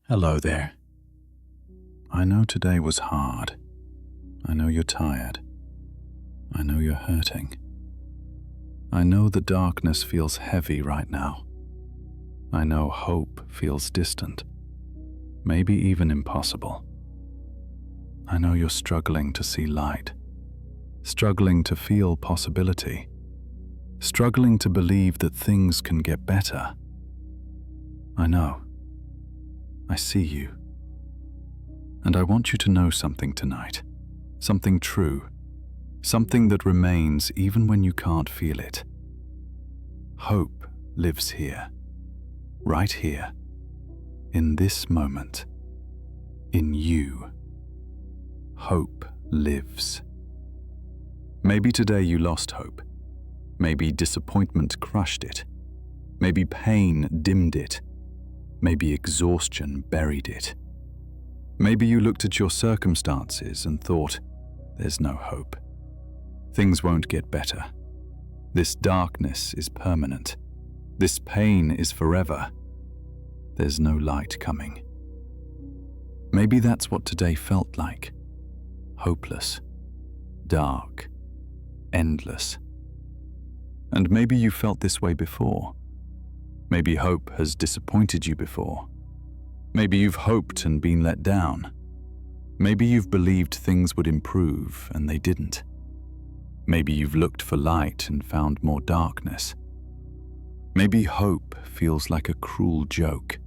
Hello there. I know today was hard. I know you're tired. I know you're hurting. I know the darkness feels heavy right now. I know hope feels distant, maybe even impossible. I know you're struggling to see light, struggling to feel possibility, struggling to believe that things can get better. I know. I see you. And I want you to know something tonight, something true, something that remains even when you can't feel it. Hope lives here, right here, in this moment, in you. Hope lives. Maybe today you lost hope. Maybe disappointment crushed it. Maybe pain dimmed it. Maybe exhaustion buried it. Maybe you looked at your circumstances and thought, there's no hope. Things won't get better. This darkness is permanent. This pain is forever. There's no light coming. Maybe that's what today felt like. Hopeless, dark, endless. And maybe you felt this way before. Maybe hope has disappointed you before. Maybe you've hoped and been let down. Maybe you've believed things would improve and they didn't. Maybe you've looked for light and found more darkness. Maybe hope feels like a cruel joke,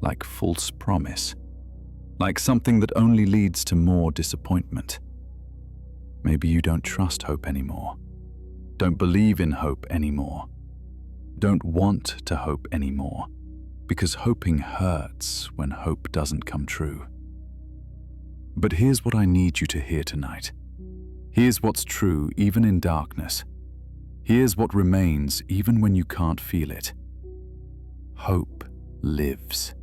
like false promise, like something that only leads to more disappointment. Maybe you don't trust hope anymore, don't believe in hope anymore, don't want to hope anymore, because hoping hurts when hope doesn't come true. But here's what I need you to hear tonight. Here's what's true even in darkness. Here's what remains even when you can't feel it. Hope lives.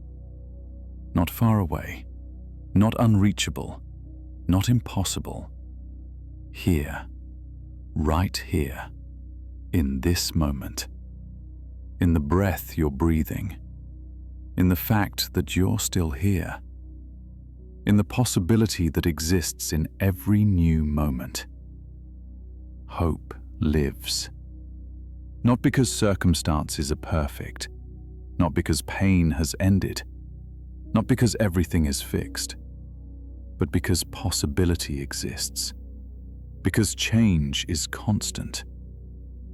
Not far away, not unreachable, not impossible. Here, right here, in this moment. In the breath you're breathing, in the fact that you're still here, in the possibility that exists in every new moment. Hope lives. Not because circumstances are perfect, not because pain has ended, not because everything is fixed, but because possibility exists, because change is constant,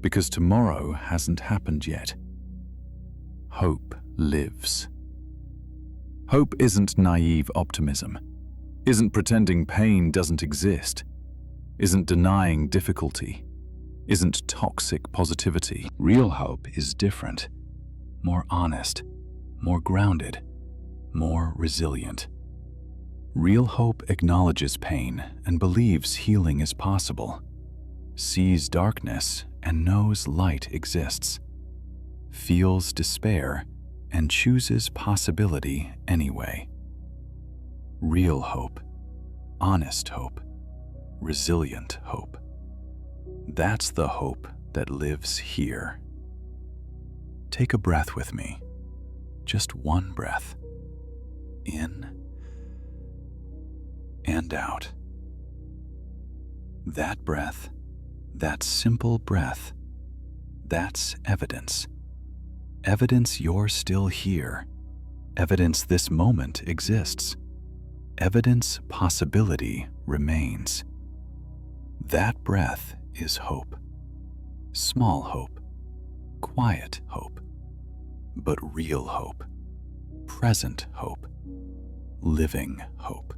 because tomorrow hasn't happened yet. Hope lives. Hope isn't naive optimism, isn't pretending pain doesn't exist, isn't denying difficulty, isn't toxic positivity. Real hope is different, more honest, more grounded, more resilient. Real hope acknowledges pain and believes healing is possible, sees darkness and knows light exists, feels despair and chooses possibility anyway. Real hope, honest hope, resilient hope. That's the hope that lives here. Take a breath with me, just one breath. In and out. That breath, that simple breath, that's evidence. Evidence you're still here. Evidence this moment exists. Evidence possibility remains. That breath is hope. Small hope, quiet hope, but real hope, present hope, living hope.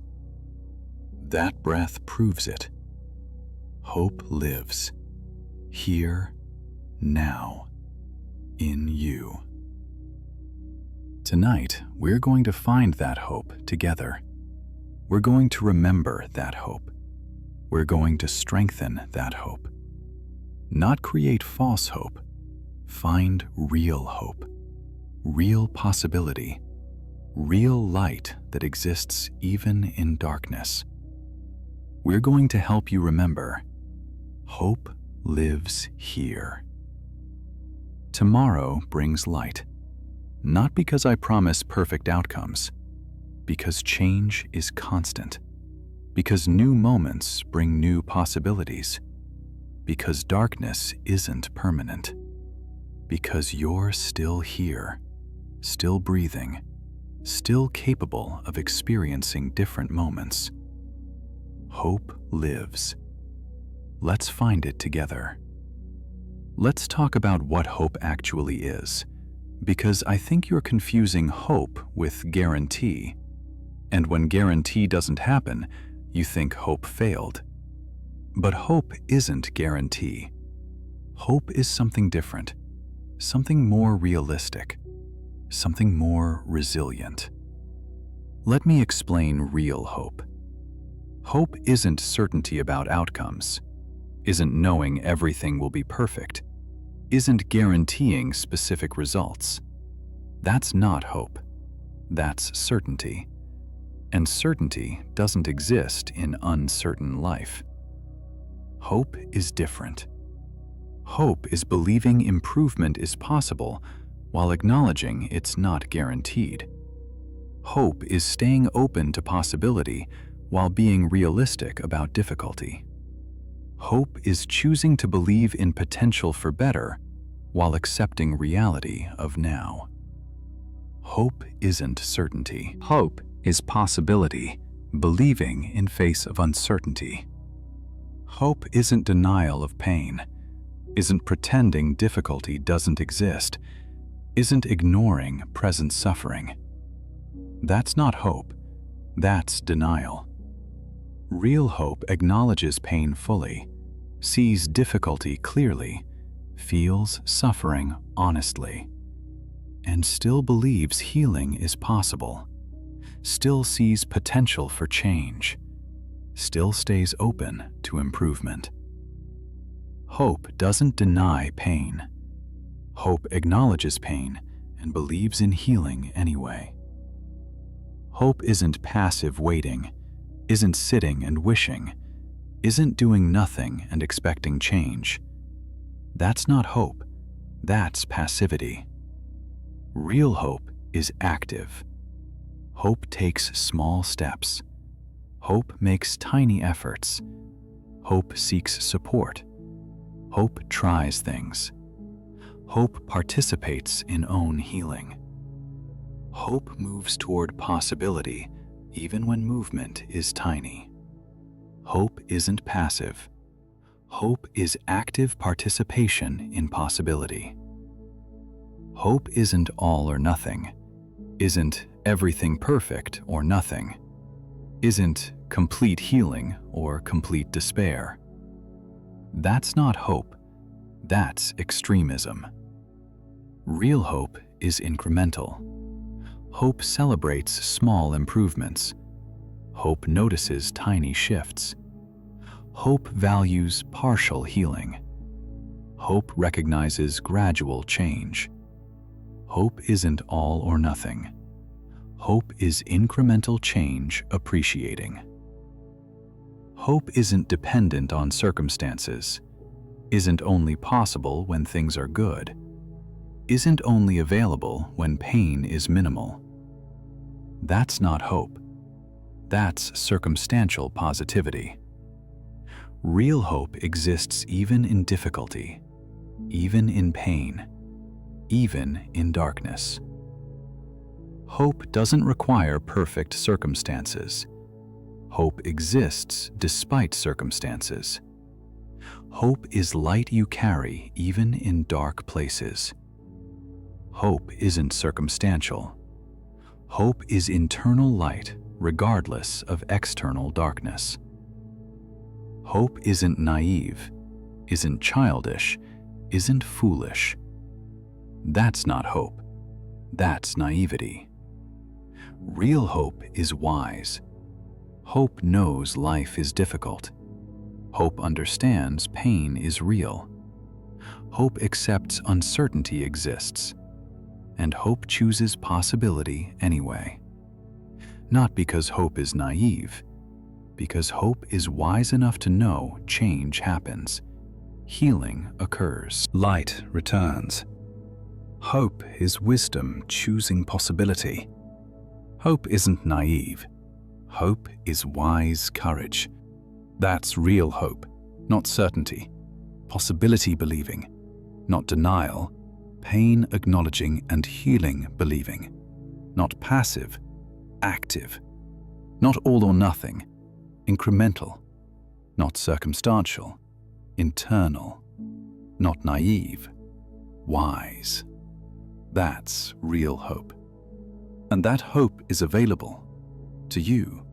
That breath proves it. Hope lives, here, now, in you. Tonight, we're going to find that hope together. We're going to remember that hope. We're going to strengthen that hope. Not create false hope. Find real hope, real possibility, real light that exists even in darkness. We're going to help you remember, hope lives here. Tomorrow brings light, not because I promise perfect outcomes, because change is constant, because new moments bring new possibilities, because darkness isn't permanent, because you're still here, still breathing, still capable of experiencing different moments. Hope lives. Let's find it together. Let's talk about what hope actually is, because I think you're confusing hope with guarantee. And when guarantee doesn't happen, you think hope failed. But hope isn't guarantee. Hope is something different, something more realistic, something more resilient. Let me explain real hope. Hope isn't certainty about outcomes, isn't knowing everything will be perfect, isn't guaranteeing specific results. That's not hope. That's certainty. And certainty doesn't exist in uncertain life. Hope is different. Hope is believing improvement is possible while acknowledging it's not guaranteed. Hope is staying open to possibility while being realistic about difficulty. Hope is choosing to believe in potential for better while accepting reality of now. Hope isn't certainty. Hope is possibility, believing in face of uncertainty. Hope isn't denial of pain, isn't pretending difficulty doesn't exist, isn't ignoring present suffering. That's not hope, that's denial. Real hope acknowledges pain fully, sees difficulty clearly, feels suffering honestly, and still believes healing is possible, still sees potential for change, still stays open to improvement. Hope doesn't deny pain. Hope acknowledges pain and believes in healing anyway. Hope isn't passive waiting, isn't sitting and wishing, isn't doing nothing and expecting change. That's not hope, that's passivity. Real hope is active. Hope takes small steps. Hope makes tiny efforts. Hope seeks support. Hope tries things. Hope participates in own healing. Hope moves toward possibility even when movement is tiny. Hope isn't passive. Hope is active participation in possibility. Hope isn't all or nothing, isn't everything perfect or nothing, isn't complete healing or complete despair. That's not hope, that's extremism. Real hope is incremental. Hope celebrates small improvements. Hope notices tiny shifts. Hope values partial healing. Hope recognizes gradual change. Hope isn't all or nothing. Hope is incremental change appreciating. Hope isn't dependent on circumstances, isn't only possible when things are good, isn't only available when pain is minimal. That's not hope. That's circumstantial positivity. Real hope exists even in difficulty, even in pain, even in darkness. Hope doesn't require perfect circumstances. Hope exists despite circumstances. Hope is light you carry even in dark places. Hope isn't circumstantial. Hope is internal light regardless of external darkness. Hope isn't naive, isn't childish, isn't foolish. That's not hope. That's naivety. Real hope is wise. Hope knows life is difficult. Hope understands pain is real. Hope accepts uncertainty exists. And hope chooses possibility anyway. Not because hope is naive, because hope is wise enough to know change happens. Healing occurs. Light returns. Hope is wisdom choosing possibility. Hope isn't naive. Hope is wise courage. That's real hope, not certainty. Possibility believing, not denial. Pain acknowledging and healing believing, not passive, active. Not all or nothing, incremental. Not circumstantial, internal. Not naive, wise. That's real hope. And that hope is available to you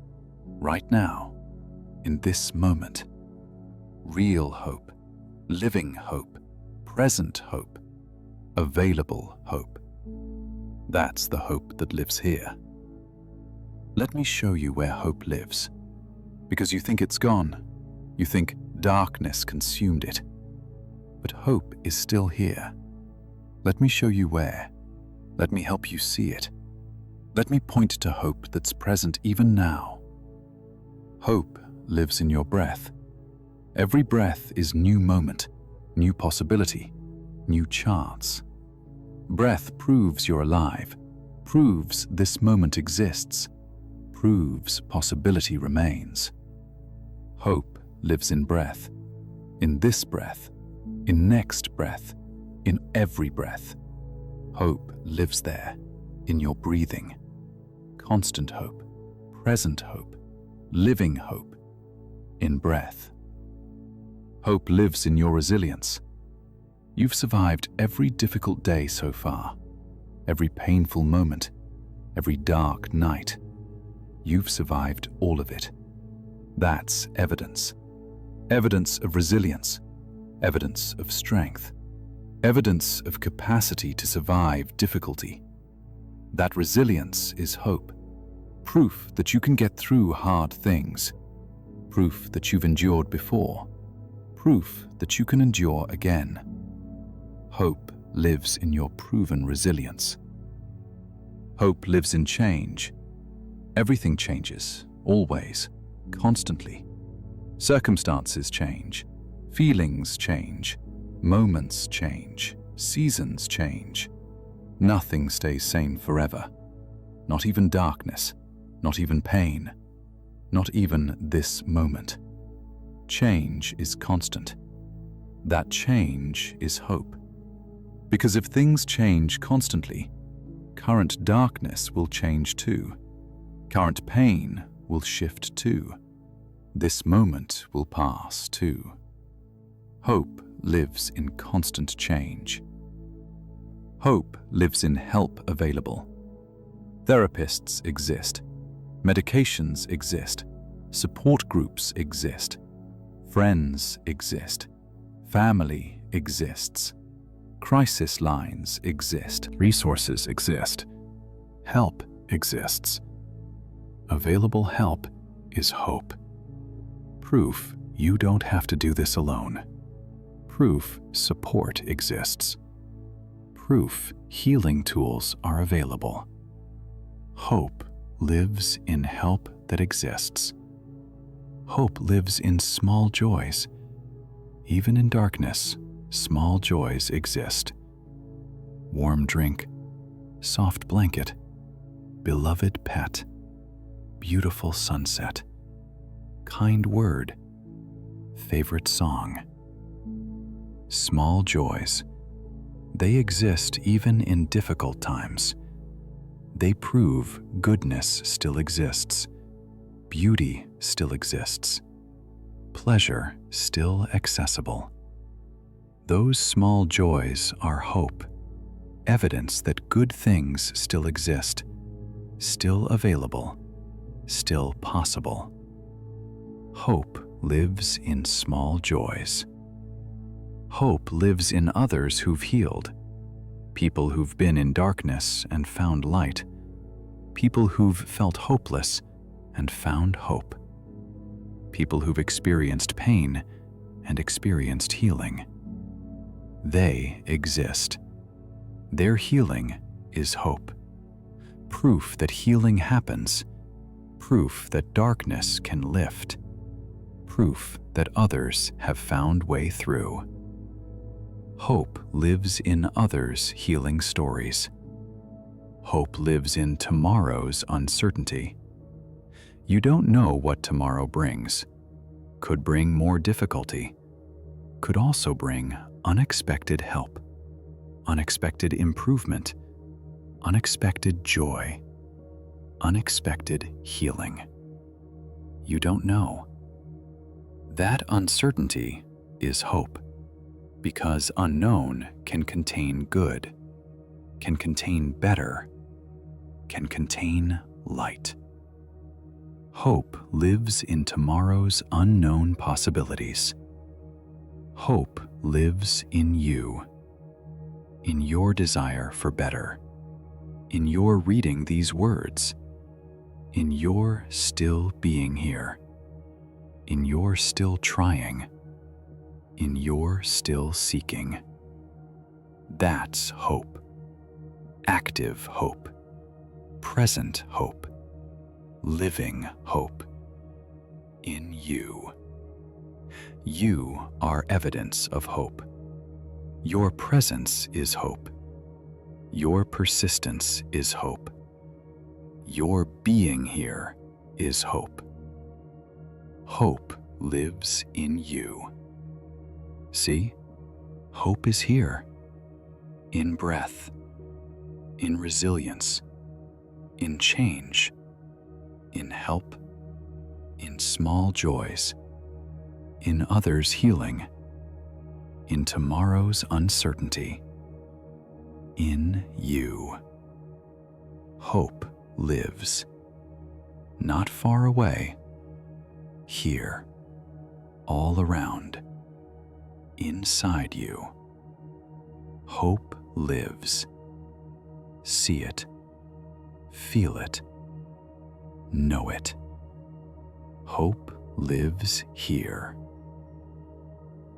right now, in this moment. Real hope, living hope, present hope, available hope. That's the hope that lives here. Let me show you where hope lives. Because you think it's gone. You think darkness consumed it. But hope is still here. Let me show you where. Let me help you see it. Let me point to hope that's present even now. Hope lives in your breath. Every breath is new moment, new possibility, new chance. Breath proves you're alive, proves this moment exists, proves possibility remains. Hope lives in breath, in this breath, in next breath, in every breath. Hope lives there, in your breathing. Constant hope, present hope, living hope, in breath. Hope lives in your resilience. You've survived every difficult day so far, every painful moment, every dark night. You've survived all of it. That's evidence. Evidence of resilience, evidence of strength, evidence of capacity to survive difficulty. That resilience is hope, proof that you can get through hard things, proof that you've endured before, proof that you can endure again. Hope lives in your proven resilience. Hope lives in change. Everything changes, always, constantly. Circumstances change, feelings change, moments change, seasons change. Nothing stays same forever. Not even darkness, not even pain, not even this moment. Change is constant. That change is hope. Because if things change constantly, current darkness will change too. Current pain will shift too. This moment will pass too. Hope lives in constant change. Hope lives in help available. Therapists exist. Medications exist. Support groups exist. Friends exist. Family exists. Crisis lines exist. Resources exist. Help exists. Available help is hope. Proof you don't have to do this alone. Proof support exists. Proof healing tools are available. Hope lives in help that exists. Hope lives in small joys. Even in darkness, small joys exist. Warm drink, soft blanket, beloved pet, beautiful sunset, kind word, favorite song. Small joys. They exist even in difficult times. They prove goodness still exists. Beauty still exists. Pleasure still accessible. Those small joys are hope, evidence that good things still exist, still available, still possible. Hope lives in small joys. Hope lives in others who've healed, people who've been in darkness and found light, people who've felt hopeless and found hope, people who've experienced pain and experienced healing. They exist. Their healing is hope. Proof that healing happens. Proof that darkness can lift. Proof that others have found way through. Hope lives in others' healing stories. Hope lives in tomorrow's uncertainty. You don't know what tomorrow brings. Could bring more difficulty. Could also bring unexpected help, unexpected improvement, unexpected joy, unexpected healing. You don't know. That uncertainty is hope, because unknown can contain good, can contain better, can contain light. Hope lives in tomorrow's unknown possibilities. Hope lives in you, in your desire for better, in your reading these words, in your still being here, in your still trying, in your still seeking. That's hope. Active hope. Present hope. Living hope. In you. You are evidence of hope. Your presence is hope. Your persistence is hope. Your being here is hope. Hope lives in you. See? Hope is here. In breath. In resilience. In change. In help. In small joys. In others' healing. In tomorrow's uncertainty. In you. Hope lives. Not far away. Here. All around. Inside you. Hope lives. See it. Feel it. Know it. Hope lives here.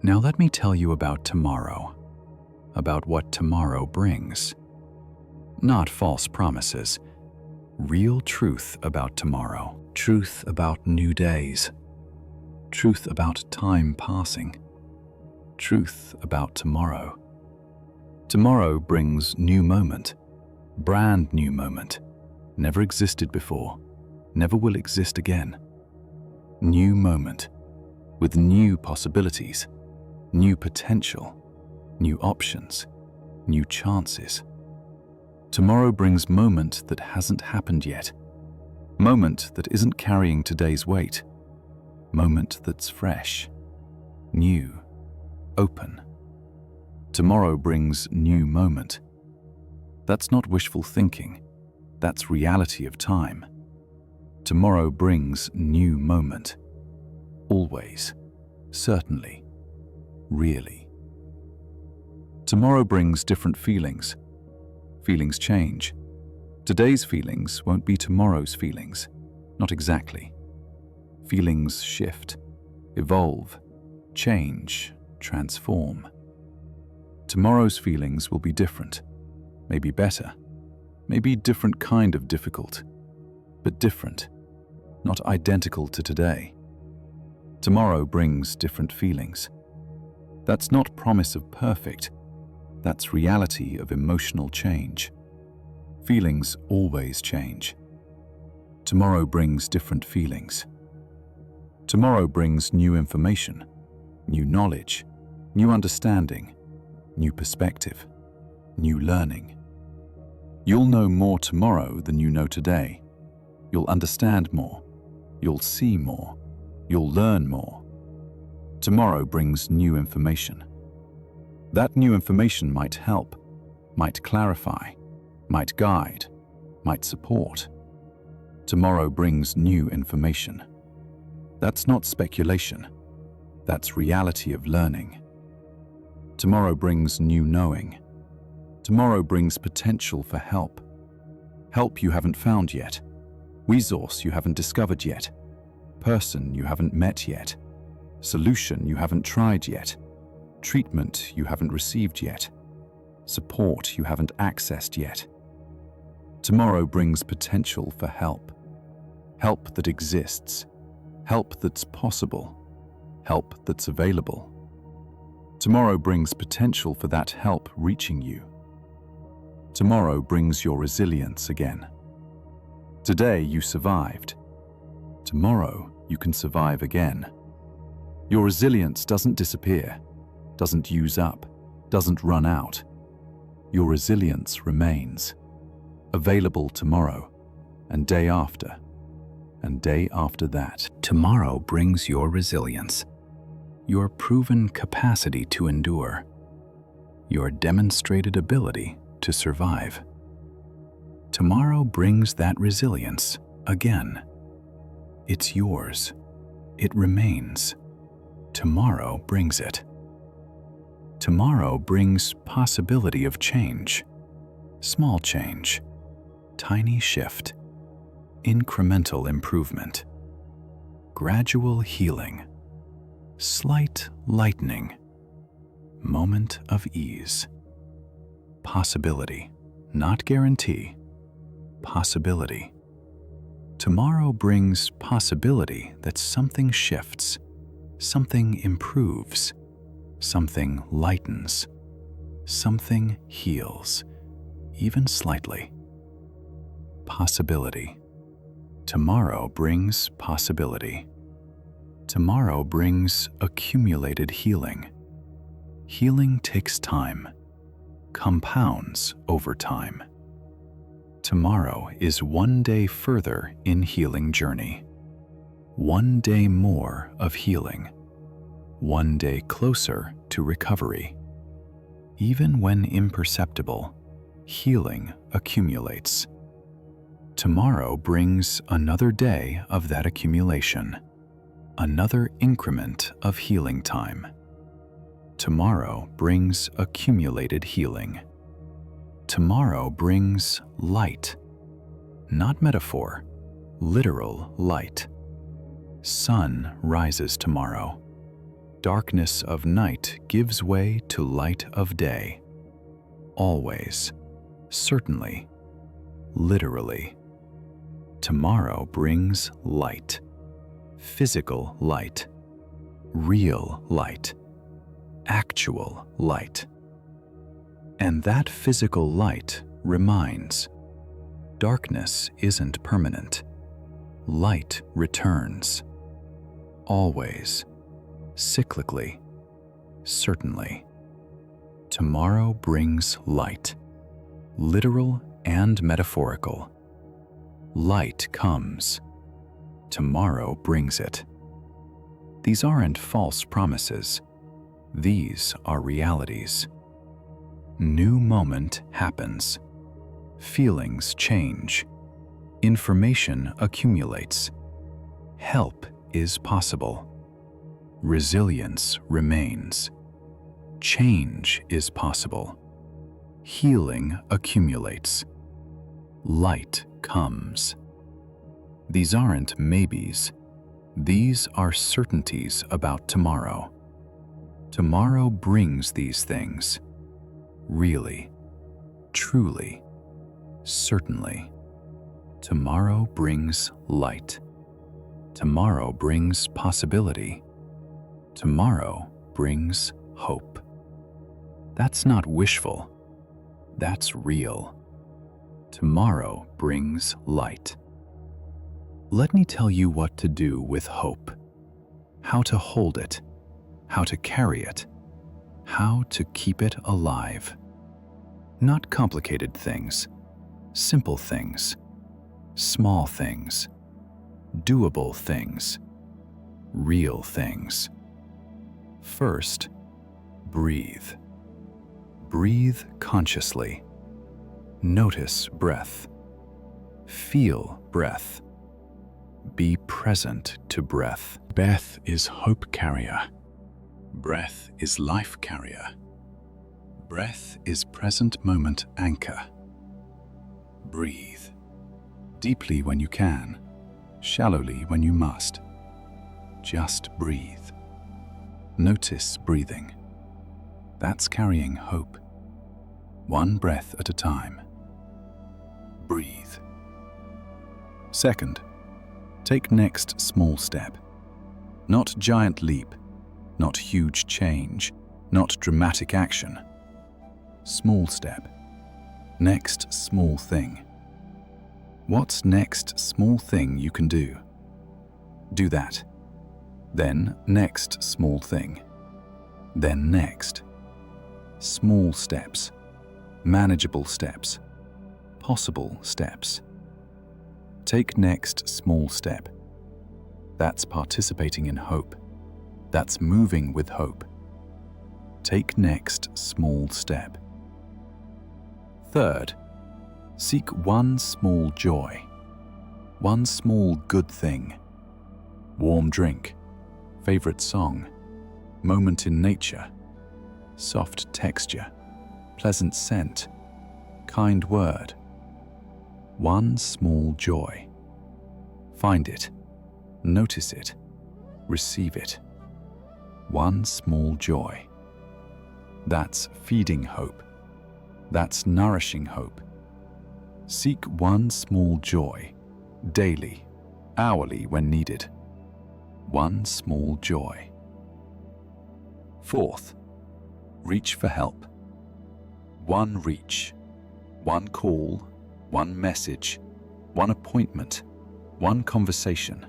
Now let me tell you about tomorrow, about what tomorrow brings. Not false promises, real truth about tomorrow, truth about new days, truth about time passing, truth about tomorrow. Tomorrow brings new moment, brand new moment, never existed before, never will exist again. New moment, with new possibilities, new potential, new options, new chances. Tomorrow brings moment that hasn't happened yet, moment that isn't carrying today's weight, moment that's fresh, new, open. Tomorrow brings new moment. That's not wishful thinking, that's reality of time. Tomorrow brings new moment. Always, certainly, really. Tomorrow brings different feelings. Feelings change. Today's feelings won't be tomorrow's feelings. Not exactly. Feelings shift, evolve, change, transform. Tomorrow's feelings will be different, maybe better, maybe different kind of difficult, but different, not identical to today. Tomorrow brings different feelings. That's not promise of perfect, that's reality of emotional change. Feelings always change. Tomorrow brings different feelings. Tomorrow brings new information, new knowledge, new understanding, new perspective, new learning. You'll know more tomorrow than you know today. You'll understand more. You'll see more. You'll learn more. Tomorrow brings new information. That new information might help, might clarify, might guide, might support. Tomorrow brings new information. That's not speculation. That's reality of learning. Tomorrow brings new knowing. Tomorrow brings potential for help. Help you haven't found yet. Resource you haven't discovered yet. Person you haven't met yet. Solution you haven't tried yet. Treatment you haven't received yet. Support you haven't accessed yet. Tomorrow brings potential for help. Help that exists. Help that's possible. Help that's available. Tomorrow brings potential for that help reaching you. Tomorrow brings your resilience again. Today you survived. Tomorrow you can survive again. Your resilience doesn't disappear, doesn't use up, doesn't run out. Your resilience remains, available tomorrow, and day after that. Tomorrow brings your resilience, your proven capacity to endure, your demonstrated ability to survive. Tomorrow brings that resilience again. It's yours. It remains. Tomorrow brings it. Tomorrow brings possibility of change, small change, tiny shift, incremental improvement, gradual healing, slight lightening, moment of ease. Possibility, not guarantee, possibility. Tomorrow brings possibility that something shifts, something improves, something lightens, something heals, even slightly. Possibility. Tomorrow brings possibility. Tomorrow brings accumulated healing. Healing takes time, compounds over time. Tomorrow is one day further in healing journey. One day more of healing. One day closer to recovery. Even when imperceptible, healing accumulates. Tomorrow brings another day of that accumulation, another increment of healing time. Tomorrow brings accumulated healing. Tomorrow brings light, not metaphor, literal light. Sun rises tomorrow. Darkness of night gives way to light of day. Always, certainly, literally. Tomorrow brings light, physical light, real light, actual light. And that physical light reminds, darkness isn't permanent. Light returns. Always, cyclically, certainly. Tomorrow brings light, literal and metaphorical. Light comes. Tomorrow brings it. These aren't false promises. These are realities. New moment happens. Feelings change. Information accumulates. Help is possible. Resilience remains. Change is possible. Healing accumulates. Light comes. These aren't maybes. These are certainties about tomorrow. Tomorrow brings these things. Really, truly, certainly. Tomorrow brings light. Tomorrow brings possibility. Tomorrow brings hope. That's not wishful. That's real. Tomorrow brings light. Let me tell you what to do with hope. How to hold it. How to carry it. How to keep it alive. Not complicated things. Simple things. Small things. Doable things. Real things. First, breathe. Breathe consciously. Notice breath. Feel breath. Be present to breath. Breath is hope carrier. Breath is life carrier. Breath is present moment anchor. Breathe. Deeply when you can, shallowly when you must. Just breathe. Notice breathing. That's carrying hope. One breath at a time. Breathe. Second, take next small step. Not giant leap, not huge change, not dramatic action. Small step. Next small thing. What's next small thing you can do? Do that. Then next small thing. Then next. Small steps. Manageable steps. Possible steps. Take next small step. That's participating in hope. That's moving with hope. Take next small step. Third, seek one small joy. One small good thing. Warm drink. Favorite song. Moment in nature. Soft texture. Pleasant scent. Kind word. One small joy. Find it. Notice it. Receive it. One small joy. That's feeding hope. That's nourishing hope. Seek one small joy, daily, hourly when needed. One small joy. Fourth, reach for help. One reach, one call, one message, one appointment, one conversation.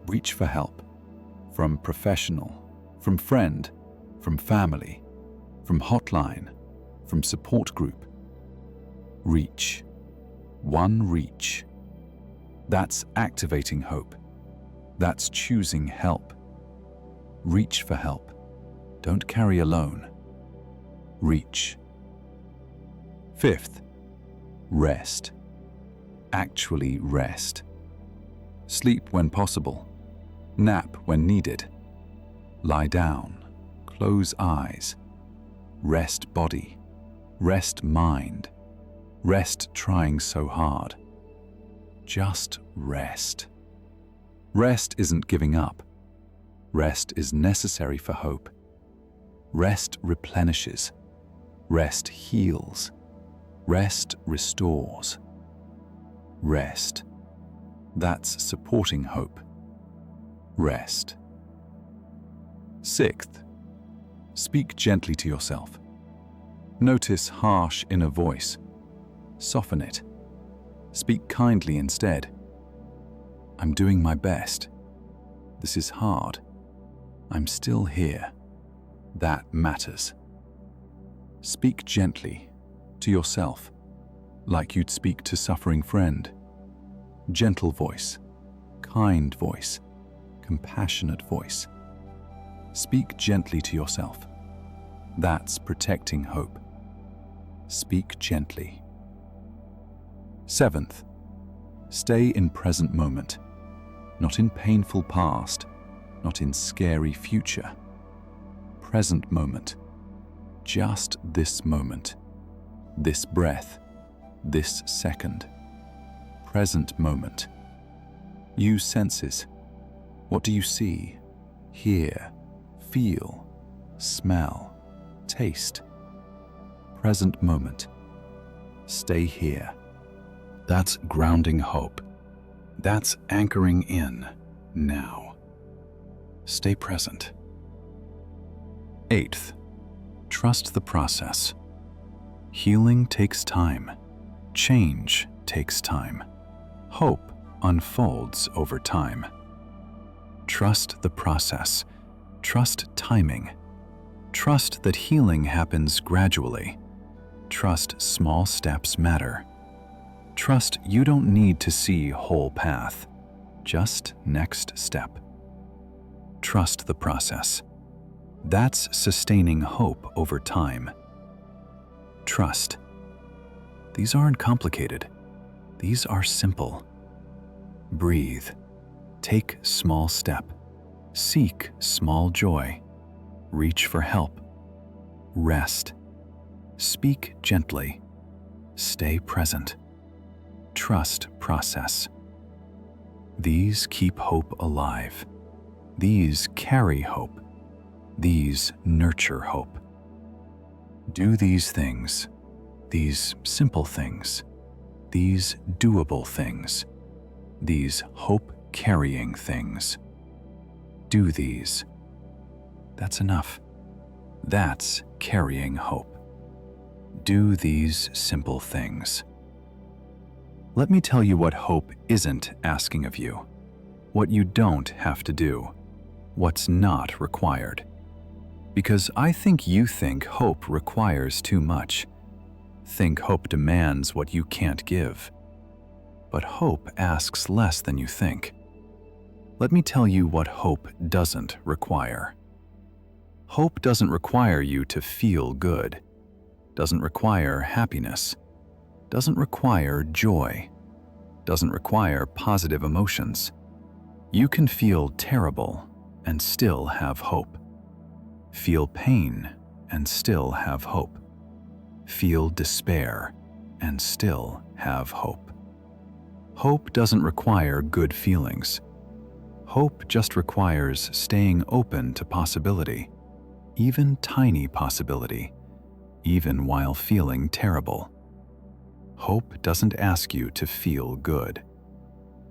Reach for help. From professional, from friend, from family, from hotline, from support group. Reach. One reach. That's activating hope. That's choosing help. Reach for help. Don't carry alone. Reach. Fifth, rest. Actually rest. Sleep when possible. Nap when needed. Lie down. Close eyes. Rest body. Rest mind. Rest trying so hard. Just rest. Rest isn't giving up. Rest is necessary for hope. Rest replenishes. Rest heals. Rest restores. Rest. That's supporting hope. Rest. Sixth, speak gently to yourself. Notice harsh inner voice. Soften it. Speak kindly instead. I'm doing my best. This is hard. I'm still here. That matters. Speak gently to yourself, like you'd speak to a suffering friend. Gentle voice, kind voice, compassionate voice. Speak gently to yourself. That's protecting hope. Speak gently. Seventh, stay in present moment, not in painful past, not in scary future. Present moment, just this moment, this breath, this second. Present moment. Use senses. What do you see, hear, feel, smell, taste? Present moment. Stay here. That's grounding hope. That's anchoring in now. Stay present. Eighth, trust the process. Healing takes time. Change takes time. Hope unfolds over time. Trust the process. Trust timing. Trust that healing happens gradually. Trust small steps matter. Trust you don't need to see whole path, just next step. Trust the process. That's sustaining hope over time. Trust. These aren't complicated. These are simple. Breathe. Take small step. Seek small joy. Reach for help. Rest. Speak gently. Stay present. Trust process. These keep hope alive. These carry hope. These nurture hope. Do these things, these simple things, these doable things, these hope-carrying things. Do these. That's enough. That's carrying hope. Do these simple things. Let me tell you what hope isn't asking of you, what you don't have to do, what's not required. Because I think you think hope requires too much. Think hope demands what you can't give. But hope asks less than you think. Let me tell you what hope doesn't require. Hope doesn't require you to feel good, doesn't require happiness, doesn't require joy, doesn't require positive emotions. You can feel terrible and still have hope. Feel pain and still have hope. Feel despair and still have hope. Hope doesn't require good feelings. Hope just requires staying open to possibility, even tiny possibility, even while feeling terrible. Hope doesn't ask you to feel good.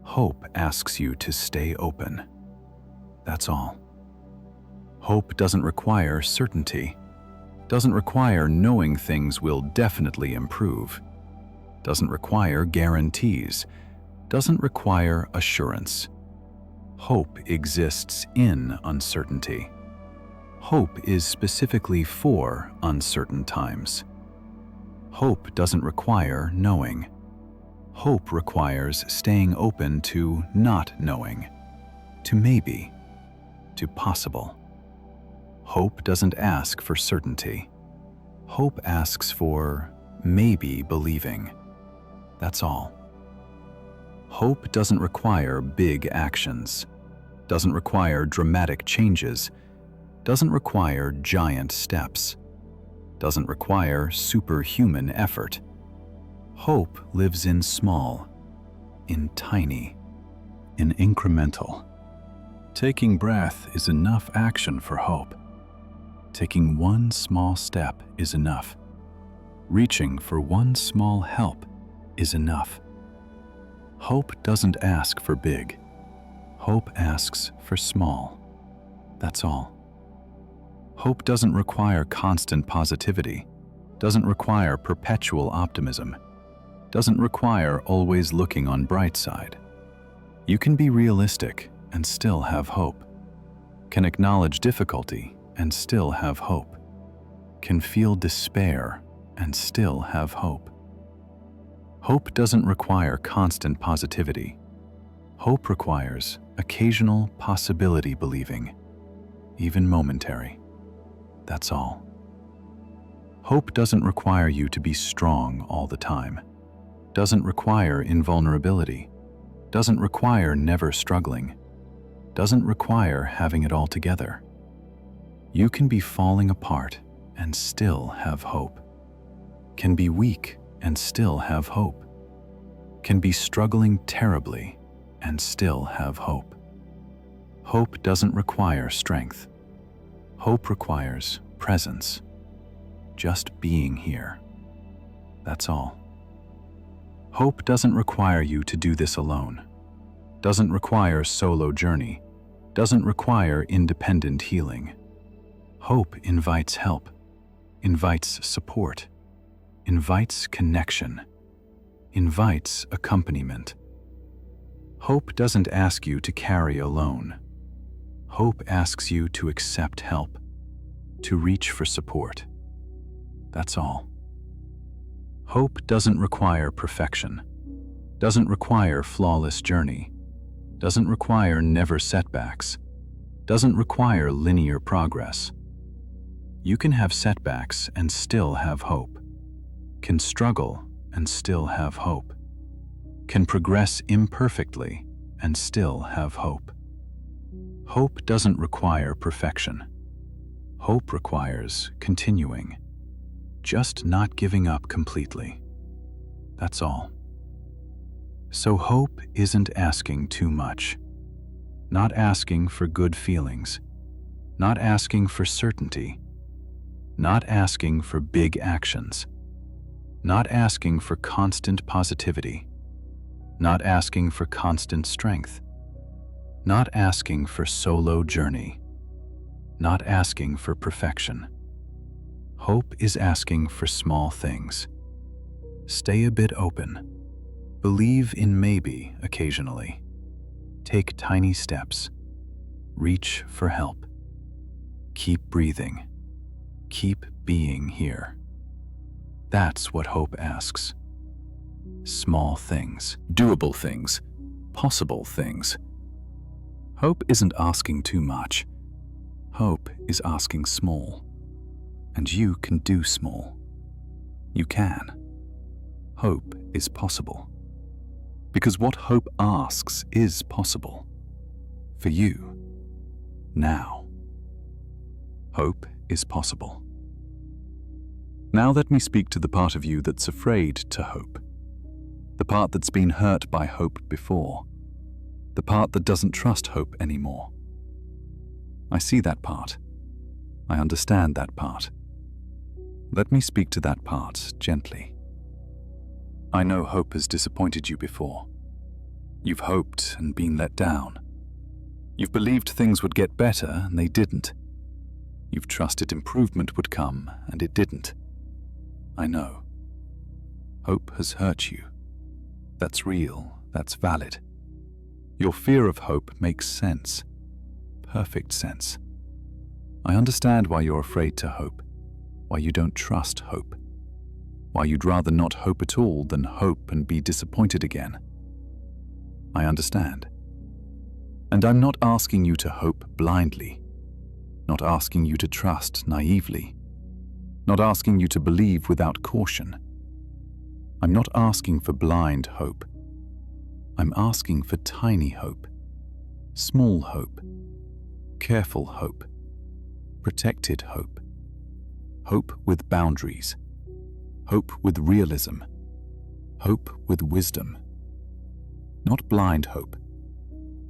Hope asks you to stay open. That's all. Hope doesn't require certainty, doesn't require knowing things will definitely improve, doesn't require guarantees, doesn't require assurance. Hope exists in uncertainty. Hope is specifically for uncertain times. Hope doesn't require knowing. Hope requires staying open to not knowing, to maybe, to possible. Hope doesn't ask for certainty. Hope asks for maybe believing. That's all. Hope doesn't require big actions, doesn't require dramatic changes, doesn't require giant steps, doesn't require superhuman effort. Hope lives in small, in tiny, in incremental. Taking breath is enough action for hope. Taking one small step is enough. Reaching for one small help is enough. Hope doesn't ask for big. Hope asks for small. That's all. Hope doesn't require constant positivity, doesn't require perpetual optimism, doesn't require always looking on bright side. You can be realistic and still have hope, can acknowledge difficulty and still have hope, can feel despair and still have hope. Hope doesn't require constant positivity. Hope requires occasional possibility believing, even momentary. That's all. Hope doesn't require you to be strong all the time, doesn't require invulnerability, doesn't require never struggling, doesn't require having it all together. You can be falling apart and still have hope, can be weak and still have hope, can be struggling terribly and still have hope. Hope doesn't require strength. Hope requires presence, just being here. That's all. Hope doesn't require you to do this alone, doesn't require solo journey, doesn't require independent healing. Hope invites help, invites support, invites connection, invites accompaniment. Hope doesn't ask you to carry alone. Hope asks you to accept help, to reach for support. That's all. Hope doesn't require perfection, doesn't require flawless journey, doesn't require never setbacks, doesn't require linear progress. You can have setbacks and still have hope, can struggle and still have hope, can progress imperfectly and still have hope. Hope doesn't require perfection. Hope requires continuing, just not giving up completely. That's all. So hope isn't asking too much, not asking for good feelings, not asking for certainty, not asking for big actions, not asking for constant positivity, not asking for constant strength, not asking for solo journey, not asking for perfection. Hope is asking for small things. Stay a bit open. Believe in maybe occasionally. Take tiny steps. Reach for help. Keep breathing. Keep being here. That's what hope asks. Small things, doable things, possible things. Hope isn't asking too much. Hope is asking small. And you can do small. You can. Hope is possible. Because what hope asks is possible. For you. Now. Hope is possible. Now let me speak to the part of you that's afraid to hope. The part that's been hurt by hope before. The part that doesn't trust hope anymore. I see that part. I understand that part. Let me speak to that part gently. I know hope has disappointed you before. You've hoped and been let down. You've believed things would get better and they didn't. You've trusted improvement would come and it didn't. I know. Hope has hurt you. That's real, that's valid. Your fear of hope makes sense. Perfect sense. I understand why you're afraid to hope, why you don't trust hope, why you'd rather not hope at all than hope and be disappointed again. I understand. And I'm not asking you to hope blindly, not asking you to trust naively, not asking you to believe without caution. I'm not asking for blind hope. I'm asking for tiny hope, small hope, careful hope, protected hope, hope with boundaries, hope with realism, hope with wisdom. Not blind hope,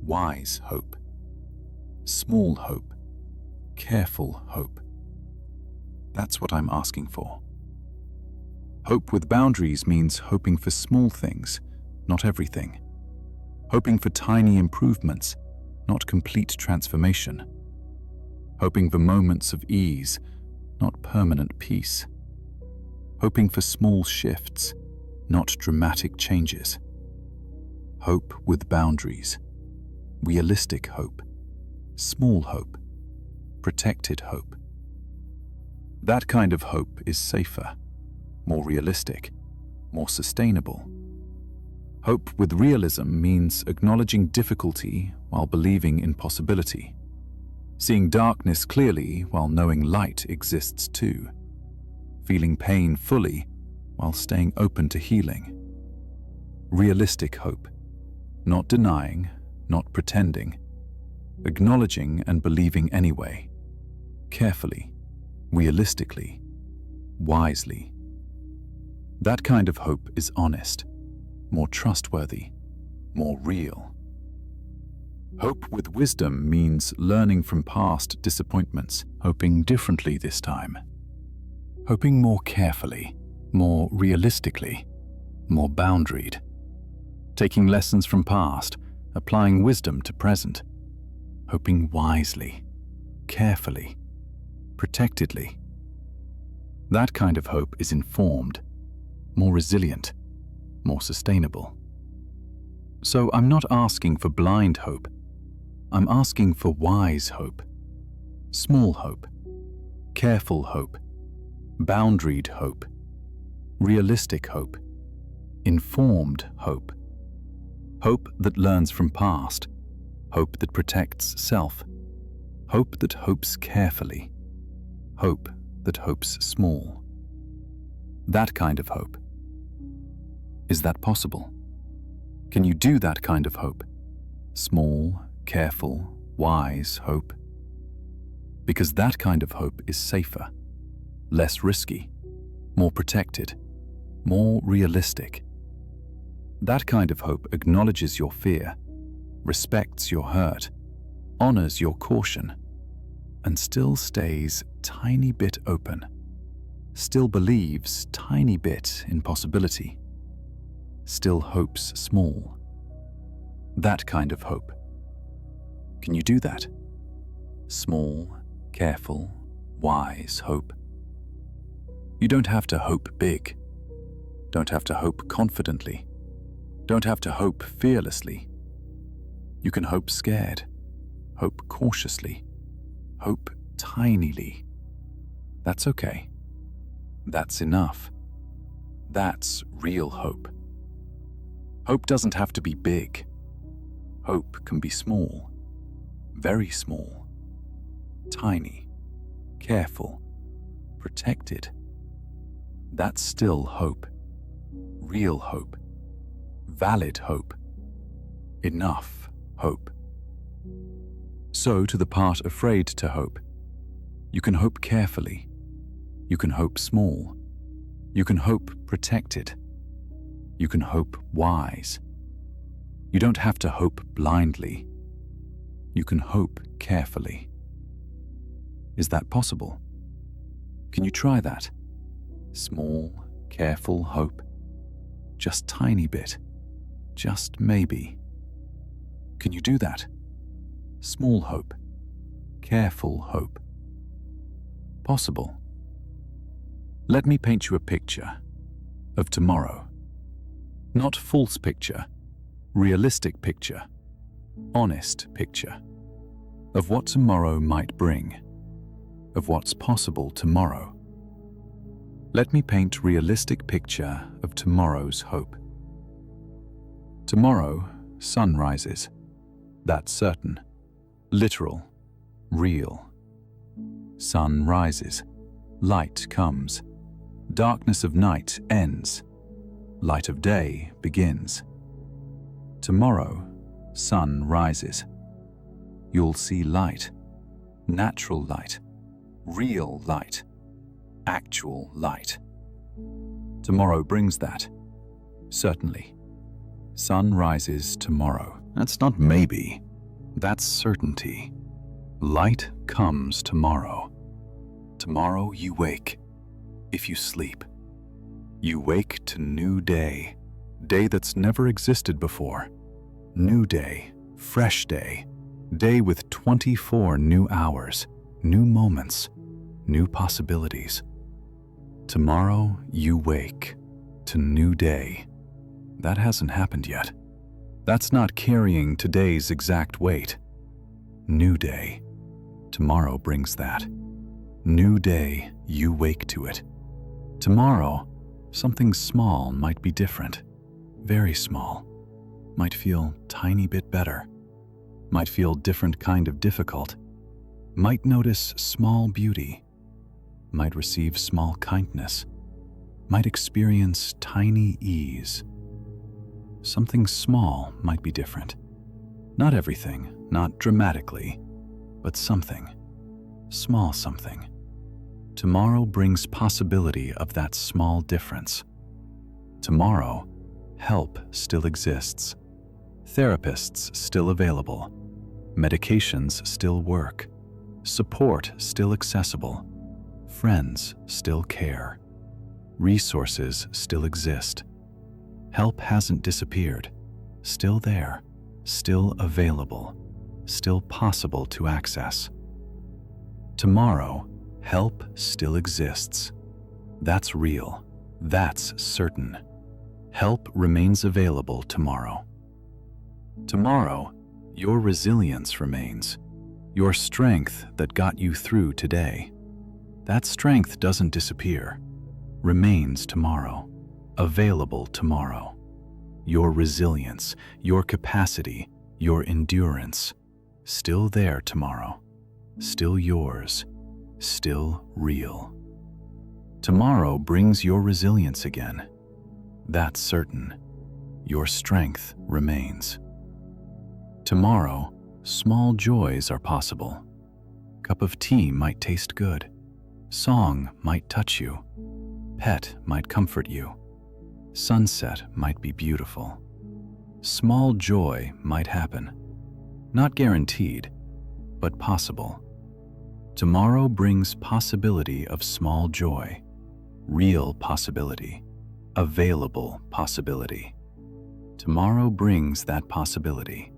wise hope, small hope, careful hope. That's what I'm asking for. Hope with boundaries means hoping for small things, not everything. Hoping for tiny improvements, not complete transformation. Hoping for moments of ease, not permanent peace. Hoping for small shifts, not dramatic changes. Hope with boundaries. Realistic hope. Small hope. Protected hope. That kind of hope is safer, more realistic, more sustainable. Hope with realism means acknowledging difficulty while believing in possibility. Seeing darkness clearly while knowing light exists too. Feeling pain fully while staying open to healing. Realistic hope. Not denying, not pretending. Acknowledging and believing anyway. Carefully, realistically, wisely. That kind of hope is honest, more trustworthy, more real. Hope with wisdom means learning from past disappointments, hoping differently this time. Hoping more carefully, more realistically, more boundaried. Taking lessons from past, applying wisdom to present. Hoping wisely, carefully, protectedly. That kind of hope is informed, more resilient, more sustainable. So I'm not asking for blind hope. I'm asking for wise hope, small hope, careful hope, boundaried hope, realistic hope, informed hope. Hope that learns from past, hope that protects self, hope that hopes carefully, hope that hopes small. That kind of hope. Is that possible? Can you do that kind of hope? Small, careful, wise hope? Because that kind of hope is safer, less risky, more protected, more realistic. That kind of hope acknowledges your fear, respects your hurt, honors your caution, and still stays tiny bit open, still believes tiny bit in possibility, still hopes small. That kind of hope. Can you do that? Small, careful, wise hope. You don't have to hope big. Don't have to hope confidently. Don't have to hope fearlessly. You can hope scared, hope cautiously, hope tinily. That's okay. That's enough. That's real hope. Hope doesn't have to be big. Hope can be small, very small, tiny, careful, protected. That's still hope. Real hope. Valid hope. Enough hope. So to the part afraid to hope, you can hope carefully. You can hope small. You can hope protected. You can hope wise. You don't have to hope blindly. You can hope carefully. Is that possible? Can you try that? Small, careful hope. Just tiny bit. Just maybe. Can you do that? Small hope. Careful hope. Possible. Let me paint you a picture of tomorrow. Not false picture, realistic picture, honest picture of what tomorrow might bring, of what's possible tomorrow. Let me paint realistic picture of tomorrow's hope. Tomorrow, sun rises. That's certain. Literal. Real. Sun rises. Light comes. Darkness of night ends. Light of day begins. Tomorrow, sun rises. You'll see light. Natural light. Real light. Actual light. Tomorrow brings that. Certainly. Sun rises tomorrow. That's not maybe. That's certainty. Light comes tomorrow. Tomorrow you wake. If you sleep, you wake to new day. Day that's never existed before. New day. Fresh day. Day with 24 new hours. New moments. New possibilities. Tomorrow you wake to new day. That hasn't happened yet. That's not carrying today's exact weight. New day. Tomorrow brings that. New day, you wake to it. Tomorrow, something small might be different. Very small. Might feel tiny bit better. Might feel different kind of difficult. Might notice small beauty. Might receive small kindness. Might experience tiny ease. Something small might be different. Not everything, not dramatically, but something. Small something. Tomorrow brings possibility of that small difference. Tomorrow, help still exists. Therapists still available. Medications still work. Support still accessible. Friends still care. Resources still exist. Help hasn't disappeared. Still there. Still available. Still possible to access. Tomorrow, help still exists. That's real. That's certain. Help remains available tomorrow. Tomorrow, your resilience remains. Your strength that got you through today. That strength doesn't disappear. Remains tomorrow. Available tomorrow. Your resilience, your capacity, your endurance, still there tomorrow. Still yours. Still real. Tomorrow brings your resilience again. That's certain. Your strength remains. Tomorrow, small joys are possible. Cup of tea might taste good. Song might touch you. Pet might comfort you. Sunset might be beautiful. Small joy might happen. Not guaranteed, but possible. Tomorrow brings possibility of small joy. Real possibility. Available possibility. Tomorrow brings that possibility.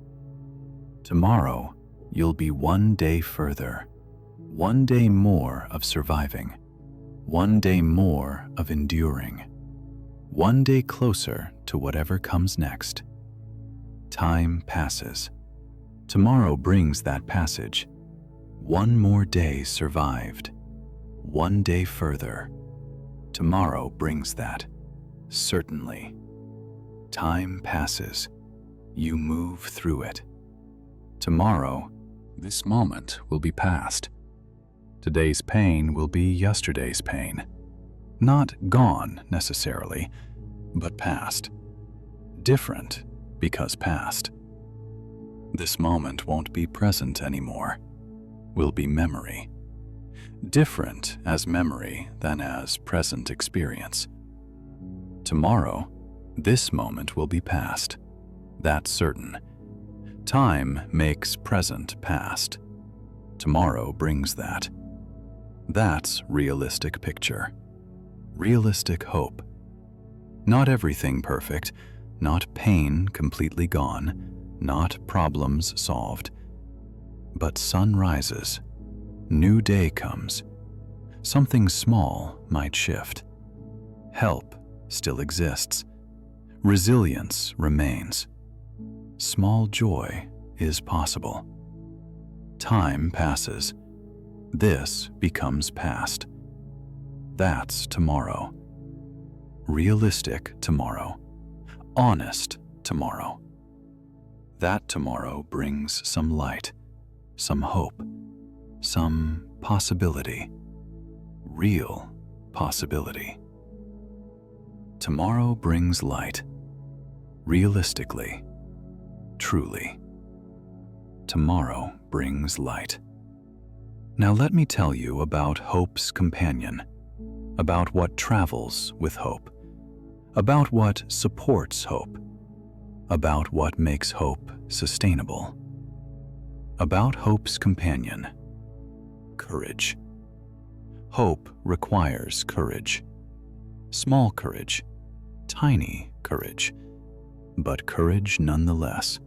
Tomorrow, you'll be one day further. One day more of surviving. One day more of enduring. One day closer to whatever comes next. Time passes. Tomorrow brings that passage. One more day survived. One day further. Tomorrow brings that. Certainly. Time passes. You move through it. Tomorrow, this moment will be past. Today's pain will be yesterday's pain. Not gone necessarily, but past. Different because past. This moment won't be present anymore. Will be memory. Different as memory than as present experience. Tomorrow, this moment will be past. That's certain. Time makes present past. Tomorrow brings that. That's realistic picture. Realistic hope. Not everything perfect, not pain completely gone, not problems solved. But sun rises. New day comes. Something small might shift. Help still exists. Resilience remains. Small joy is possible. Time passes. This becomes past. That's tomorrow. Realistic tomorrow. Honest tomorrow. That tomorrow brings some light, some hope, some possibility. Real possibility. Tomorrow brings light. Realistically. Truly. Tomorrow brings light. Now let me tell you about hope's companion, about what travels with hope, about what supports hope, about what makes hope sustainable, about hope's companion, courage. Hope requires courage. Small courage, tiny courage, but courage nonetheless.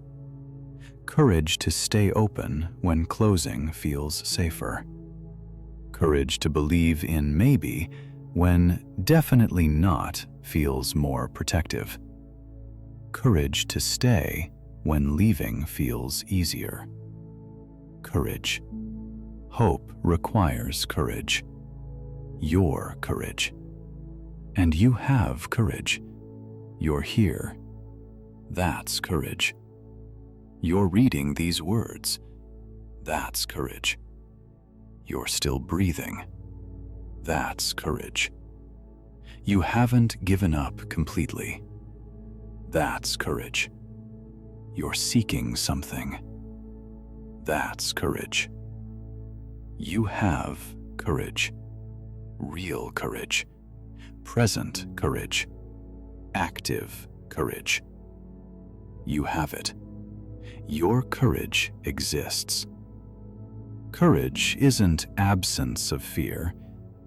Courage to stay open when closing feels safer. Courage to believe in maybe when definitely not feels more protective. Courage to stay when leaving feels easier. Courage. Hope requires courage. Your courage. And you have courage. You're here. That's courage. You're reading these words. That's courage. You're still breathing. That's courage. You haven't given up completely. That's courage. You're seeking something. That's courage. You have courage. Real courage. Present courage. Active courage. You have it. Your courage exists. Courage isn't absence of fear,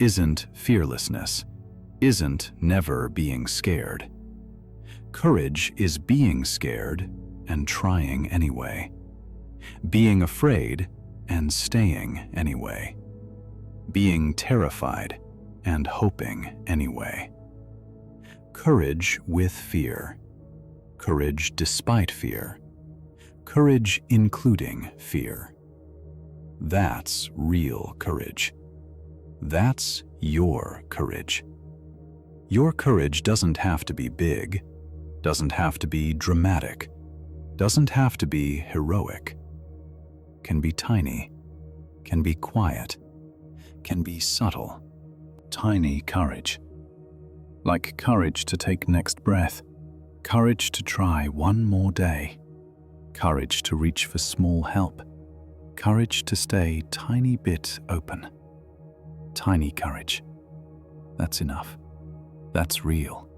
isn't fearlessness, isn't never being scared. Courage is being scared and trying anyway. Being afraid and staying anyway. Being terrified and hoping anyway. Courage with fear. Courage despite fear. Courage including fear. That's real courage. That's your courage. Your courage doesn't have to be big, doesn't have to be dramatic, doesn't have to be heroic. Can be tiny, can be quiet, can be subtle. Tiny courage. Like courage to take next breath, courage to try one more day, courage to reach for small help, courage to stay tiny bit open. Tiny courage. That's enough. That's real.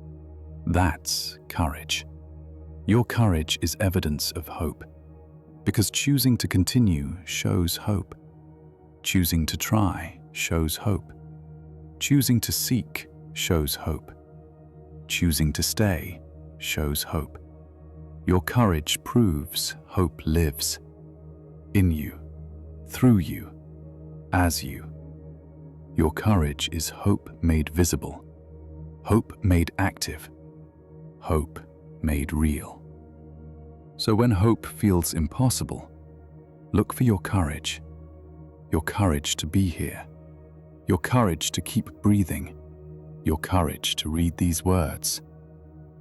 That's courage. Your courage is evidence of hope, because choosing to continue shows hope. Choosing to try shows hope. Choosing to seek shows hope. Choosing to stay shows hope. Your courage proves hope lives in you, through you, as you. Your courage is hope made visible, hope made active, hope made real. So when hope feels impossible, look for your courage to be here, your courage to keep breathing, your courage to read these words,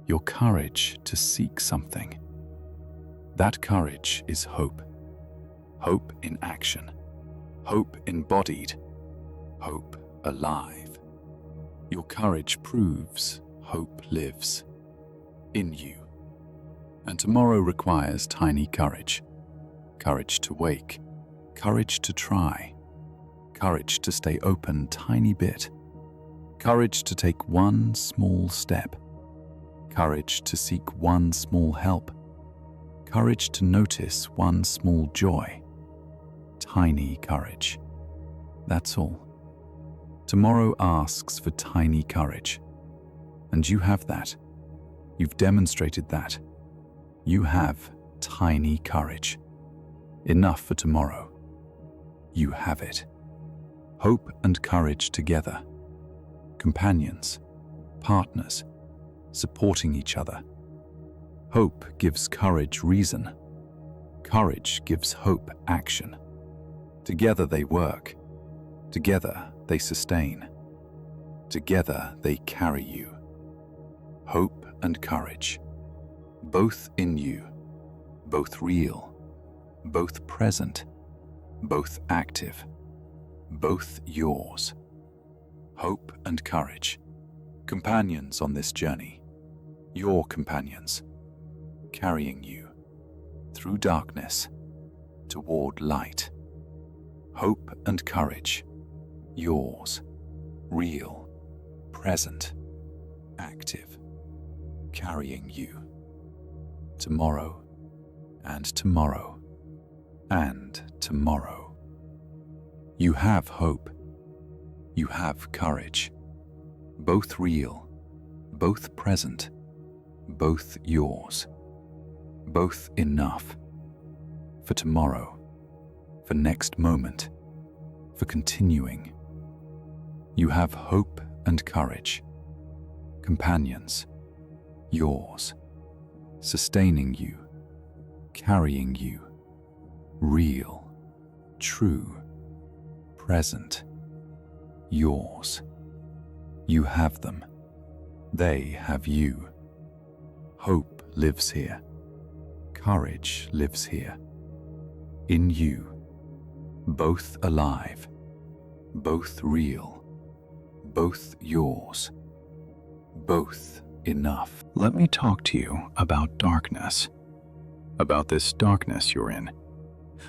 your courage to seek something. That courage is hope. Hope in action, hope embodied, hope alive. Your courage proves hope lives in you. And tomorrow requires tiny courage. Courage to wake, courage to try, courage to stay open tiny bit, courage to take one small step, courage to seek one small help, courage to notice one small joy. Tiny courage. That's all. Tomorrow asks for tiny courage. And you have that. You've demonstrated that. You have tiny courage. Enough for tomorrow. You have it. Hope and courage together. Companions, partners, supporting each other. Hope gives courage reason. Courage gives hope action. Together they work. Together they sustain. Together they carry you. Hope and courage. Both in you. Both real. Both present. Both active. Both yours. Hope and courage. Companions on this journey. Your companions. Carrying you through darkness toward light. Hope and courage, yours, real, present, active, carrying you. Tomorrow, and tomorrow, and tomorrow. You have hope. You have courage. Both real, both present, both yours. Both enough. For tomorrow. For next moment, for continuing. You have hope and courage, companions, yours, sustaining you, carrying you, real, true, present, yours. You have them, they have you. Hope lives here, courage lives here, in you. Both alive, both real, both yours, both enough. Let me talk to you about darkness, about this darkness you're in,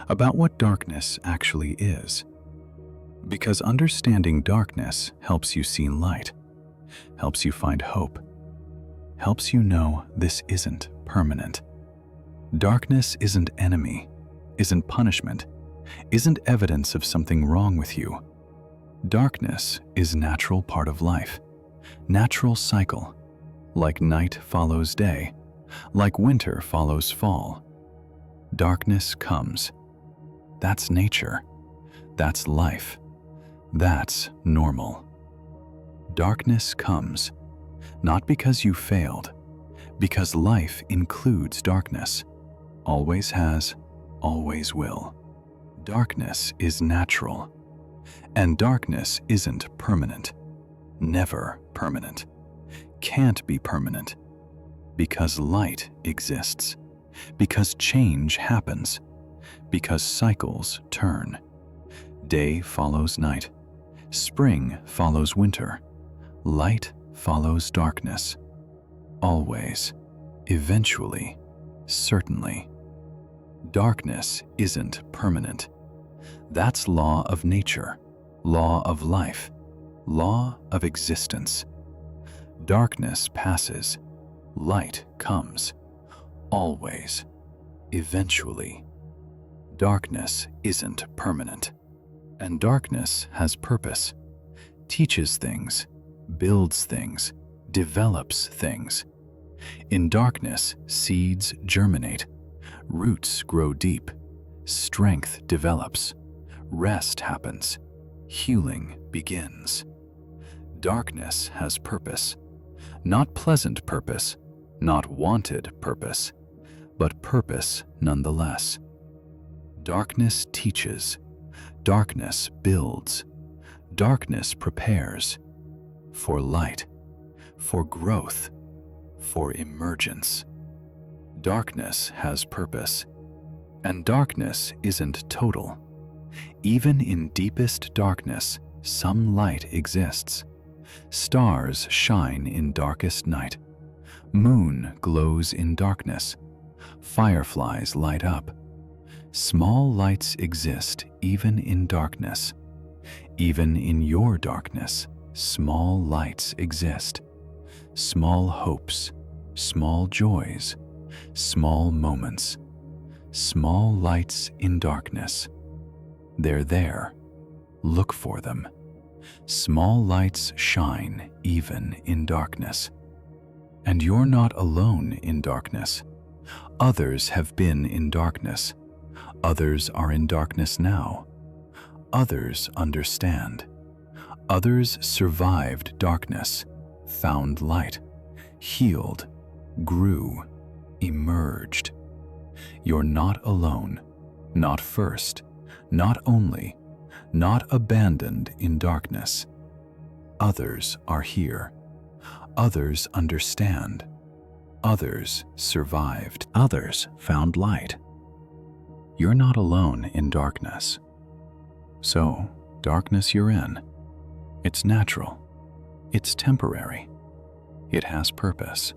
about what darkness actually is. Because understanding darkness helps you see light, helps you find hope, helps you know this isn't permanent. Darkness isn't enemy, isn't punishment, isn't evidence of something wrong with you. Darkness is natural part of life, natural cycle, like night follows day, like winter follows fall. Darkness comes. That's nature. That's life. That's normal. Darkness comes, not because you failed, because life includes darkness, always has, always will. Darkness is natural, and darkness isn't permanent, never permanent, can't be permanent, because light exists, because change happens, because cycles turn. Day follows night, spring follows winter, light follows darkness, always, eventually, certainly. Darkness isn't permanent. That's law of nature, law of life, law of existence. Darkness passes, light comes, always, eventually. Darkness isn't permanent, and darkness has purpose, teaches things, builds things, develops things. In darkness, seeds germinate, roots grow deep, strength develops, rest happens, healing begins. Darkness has purpose. Not pleasant purpose, not wanted purpose, but purpose nonetheless. Darkness teaches. Darkness builds. Darkness prepares for light, for growth, for emergence. Darkness has purpose, and darkness isn't total. Even in deepest darkness, some light exists. Stars shine in darkest night. Moon glows in darkness. Fireflies light up. Small lights exist even in darkness. Even in your darkness, small lights exist. Small hopes, small joys, small moments, small lights in darkness. They're there. Look for them. Small lights shine even in darkness. And you're not alone in darkness. Others have been in darkness. Others are in darkness now. Others understand. Others survived darkness, found light, healed, grew, emerged. You're not alone, not first, not only, not abandoned in darkness. Others are here. Others understand. Others survived. Others found light. You're not alone in darkness. So, darkness you're in, it's natural. It's temporary. It has purpose.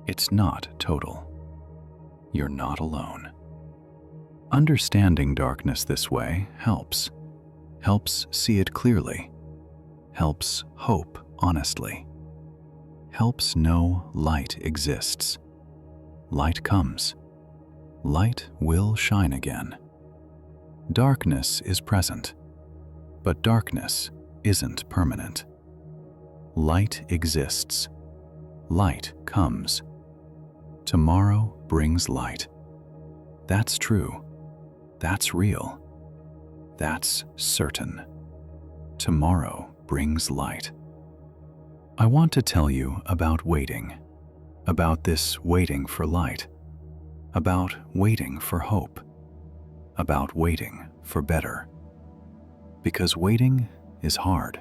It's not total. You're not alone. Understanding darkness this way helps see it clearly, helps hope honestly, helps know light exists. Light comes. Light will shine again. Darkness is present, but darkness isn't permanent. Light exists. Light comes. Tomorrow brings light. That's true. That's real. That's certain. Tomorrow brings light. I want to tell you about waiting, about this waiting for light, about waiting for hope, about waiting for better. Because waiting is hard.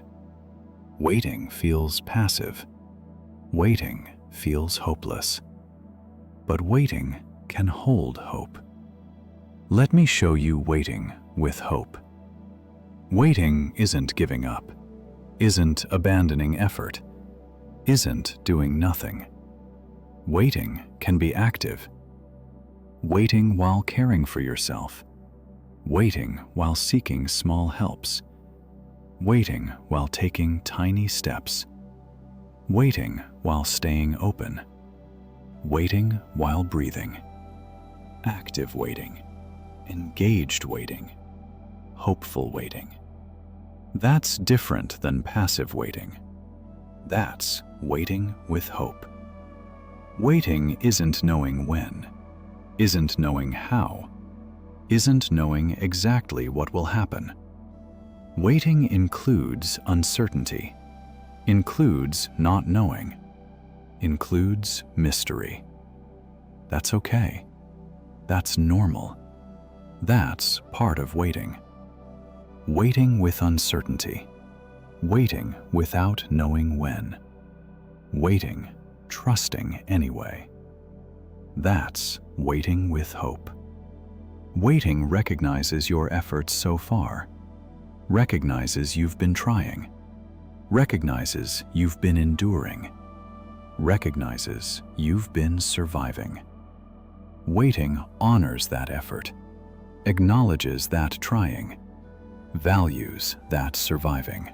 Waiting feels passive. Waiting feels hopeless. But waiting can hold hope. Let me show you waiting with hope. Waiting isn't giving up, isn't abandoning effort, isn't doing nothing. Waiting can be active. Waiting while caring for yourself. Waiting while seeking small helps. Waiting while taking tiny steps. Waiting while staying open. Waiting while breathing. Active waiting. Engaged waiting. Hopeful waiting. That's different than passive waiting. That's waiting with hope. Waiting isn't knowing when, isn't knowing how, isn't knowing exactly what will happen. Waiting includes uncertainty, includes not knowing, includes mystery. That's okay. That's normal. That's part of waiting. Waiting with uncertainty. Waiting without knowing when. Waiting, trusting anyway. That's waiting with hope. Waiting recognizes your efforts so far, recognizes you've been trying, recognizes you've been enduring, recognizes you've been surviving. Waiting honors that effort, acknowledges that trying, values that surviving.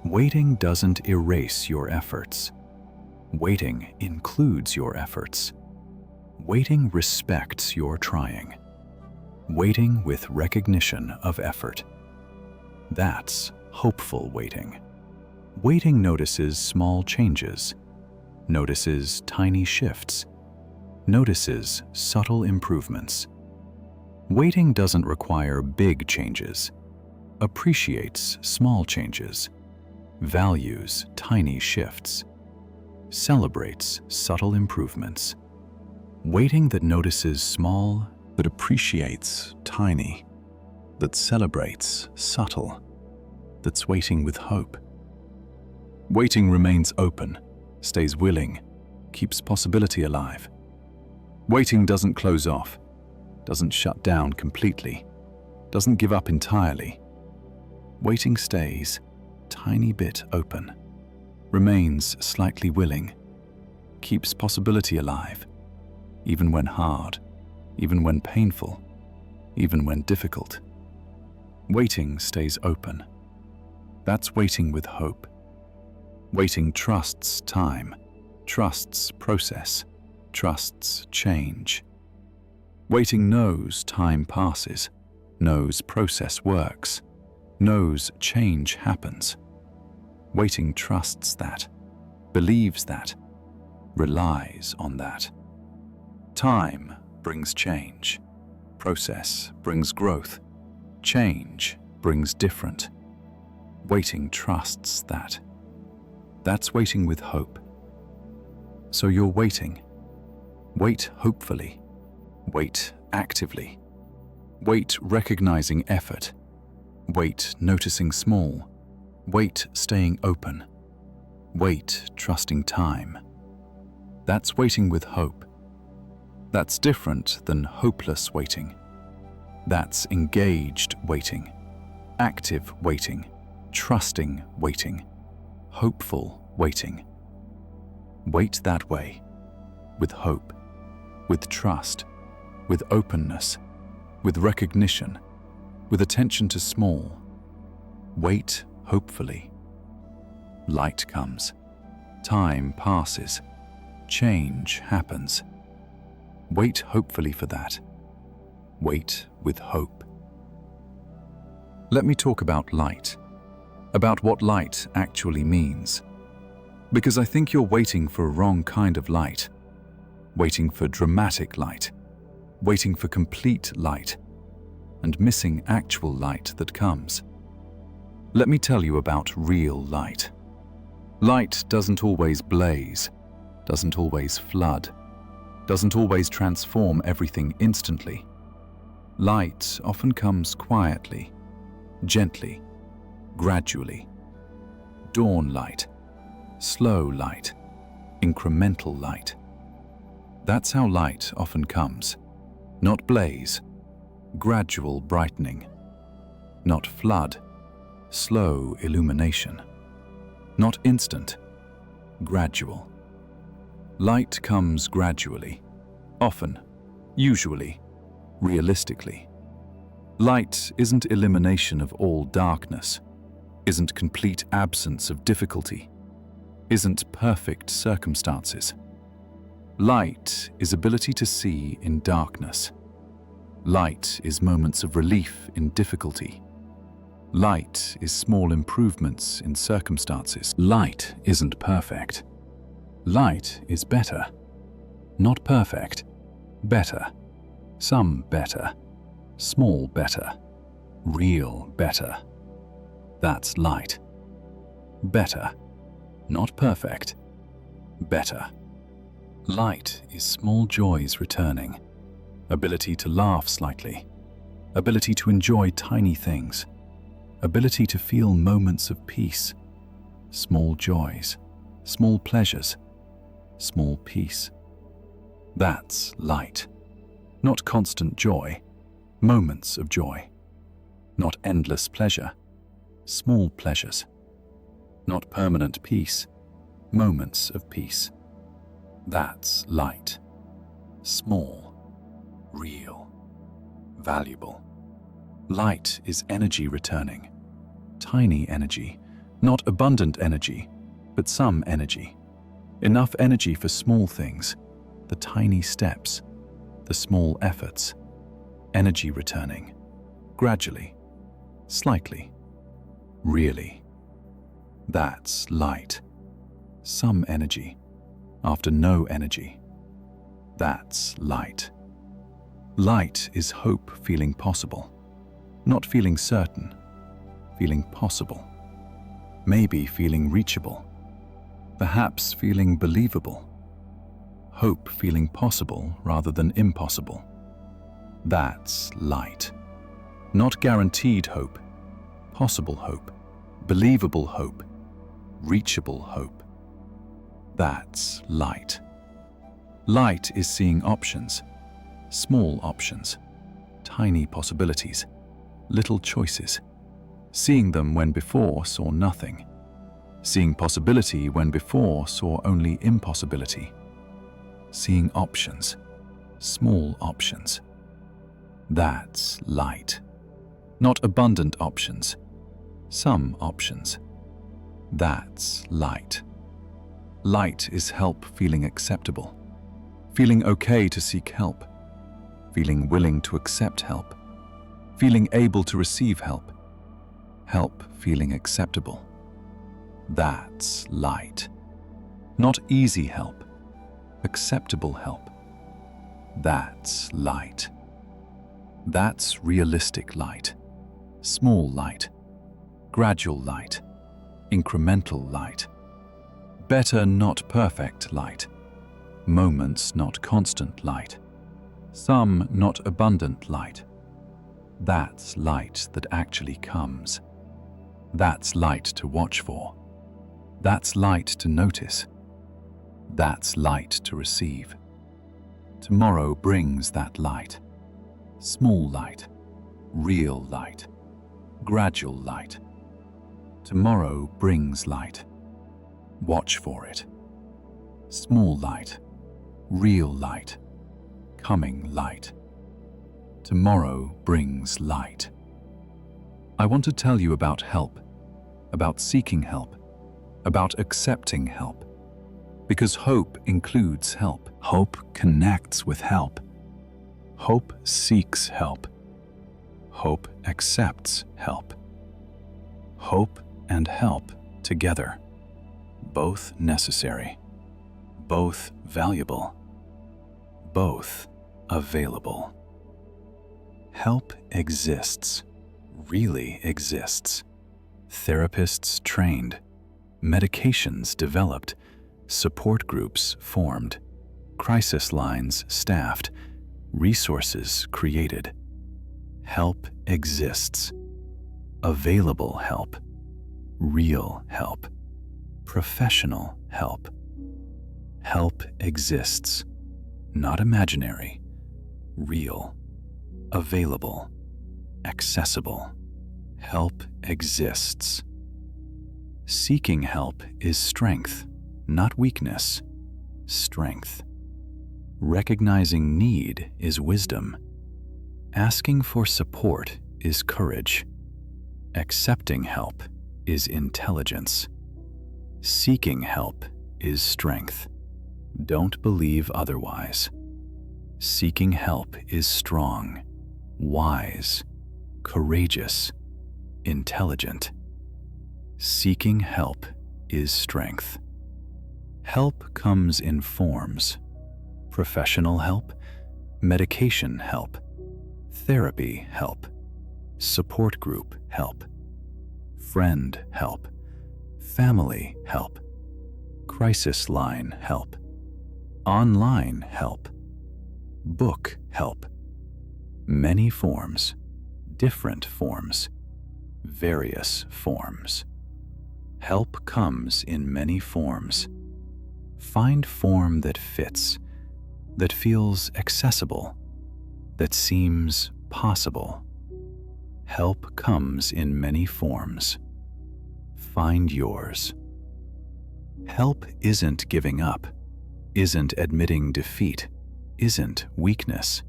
Waiting doesn't erase your efforts. Waiting includes your efforts. Waiting respects your trying. Waiting with recognition of effort. That's hopeful waiting. Waiting notices small changes, notices tiny shifts, notices subtle improvements. Waiting doesn't require big changes. appreciates small changes, values tiny shifts, celebrates subtle improvements. Waiting that notices small, that appreciates tiny, that celebrates subtle, that's waiting with hope. Waiting remains open, stays willing, keeps possibility alive. Waiting doesn't close off, doesn't shut down completely, doesn't give up entirely. Waiting stays tiny bit open, remains slightly willing, keeps possibility alive, even when hard, even when painful, even when difficult. Waiting stays open. That's waiting with hope. Waiting trusts time, trusts process, trusts change. Waiting knows time passes, knows process works, knows change happens. Waiting trusts that, believes that, relies on that. Time brings change. Process brings growth. Change brings different. Waiting trusts that. That's waiting with hope. So you're waiting. Wait hopefully. Wait actively. Wait recognizing effort. Wait noticing small. Wait staying open. Wait trusting time. That's waiting with hope. That's different than hopeless waiting. That's engaged waiting, active waiting, trusting waiting, hopeful waiting. Wait that way, with hope, with trust, with openness, with recognition, with attention to small. Wait hopefully. Light comes, time passes, change happens. Wait hopefully for that. Wait with hope. Let me talk about light, about what light actually means. Because I think you're waiting for a wrong kind of light, waiting for dramatic light, waiting for complete light, and missing actual light that comes. Let me tell you about real light. Light doesn't always blaze, doesn't always flood, doesn't always transform everything instantly. Light often comes quietly, gently, gradually. Dawn light, slow light, incremental light. That's how light often comes. Not blaze, gradual brightening. Not flood, slow illumination. Not instant, gradual. Light comes gradually, often, usually, realistically. Light isn't elimination of all darkness, isn't complete absence of difficulty, isn't perfect circumstances. Light is ability to see in darkness. Light is moments of relief in difficulty. Light is small improvements in circumstances. Light isn't perfect. Light is better. Not perfect. Better. Some better. Small better. Real better. That's light. Better. Not perfect. Better. Light is small joys returning. Ability to laugh slightly. Ability to enjoy tiny things. Ability to feel moments of peace. Small joys. Small pleasures. Small peace. That's light. Not constant joy, moments of joy. Not endless pleasure, small pleasures. Not permanent peace, moments of peace. That's light. Small, real, valuable. Light is energy returning. Tiny energy, not abundant energy, but some energy. Enough energy for small things, the tiny steps, the small efforts. Energy returning, gradually, slightly, really. That's light. Some energy, after no energy. That's light. Light is hope feeling possible, not feeling certain, feeling possible, maybe feeling reachable, perhaps feeling believable, hope feeling possible rather than impossible. That's light. Not guaranteed hope, possible hope, believable hope, reachable hope. That's light. Light is seeing options, small options, tiny possibilities, little choices, seeing them when before saw nothing, seeing possibility when before saw only impossibility, seeing options, small options. That's light. Not abundant options, some options. That's light. Light is help feeling acceptable, feeling okay to seek help, feeling willing to accept help, feeling able to receive help, help feeling acceptable. That's light. Not easy help, acceptable help. That's light. That's realistic light, small light, gradual light, incremental light, better not perfect light, moments not constant light, some not abundant light. That's light that actually comes. That's light to watch for. That's light to notice. That's light to receive. Tomorrow brings that light. Small light, real light, gradual light. Tomorrow brings light. Watch for it. Small light, real light, coming light. Tomorrow brings light. I want to tell you about help, about seeking help, about accepting help. Because hope includes help. Hope connects with help. Hope seeks help. Hope accepts help. Hope and help together. Both necessary. Both valuable. Both available. Help exists, really exists. Therapists trained, medications developed, support groups formed, crisis lines staffed, resources created. Help exists. Available help, real help, professional help. Help exists, not imaginary, real, available, accessible. Help exists. Seeking help is strength, not weakness, strength. Recognizing need is wisdom. Asking for support is courage. Accepting help is intelligence. Seeking help is strength. Don't believe otherwise. Seeking help is strong, wise, courageous, intelligent. Seeking help is strength. Help comes in forms: professional help, medication help, therapy help, support group help, friend help, family help, crisis line help, online help, book help. Many forms, different forms, various forms. Help comes in many forms. Find form that fits, that feels accessible, that seems possible. Help comes in many forms. Find yours. Help isn't giving up, isn't admitting defeat, isn't weakness.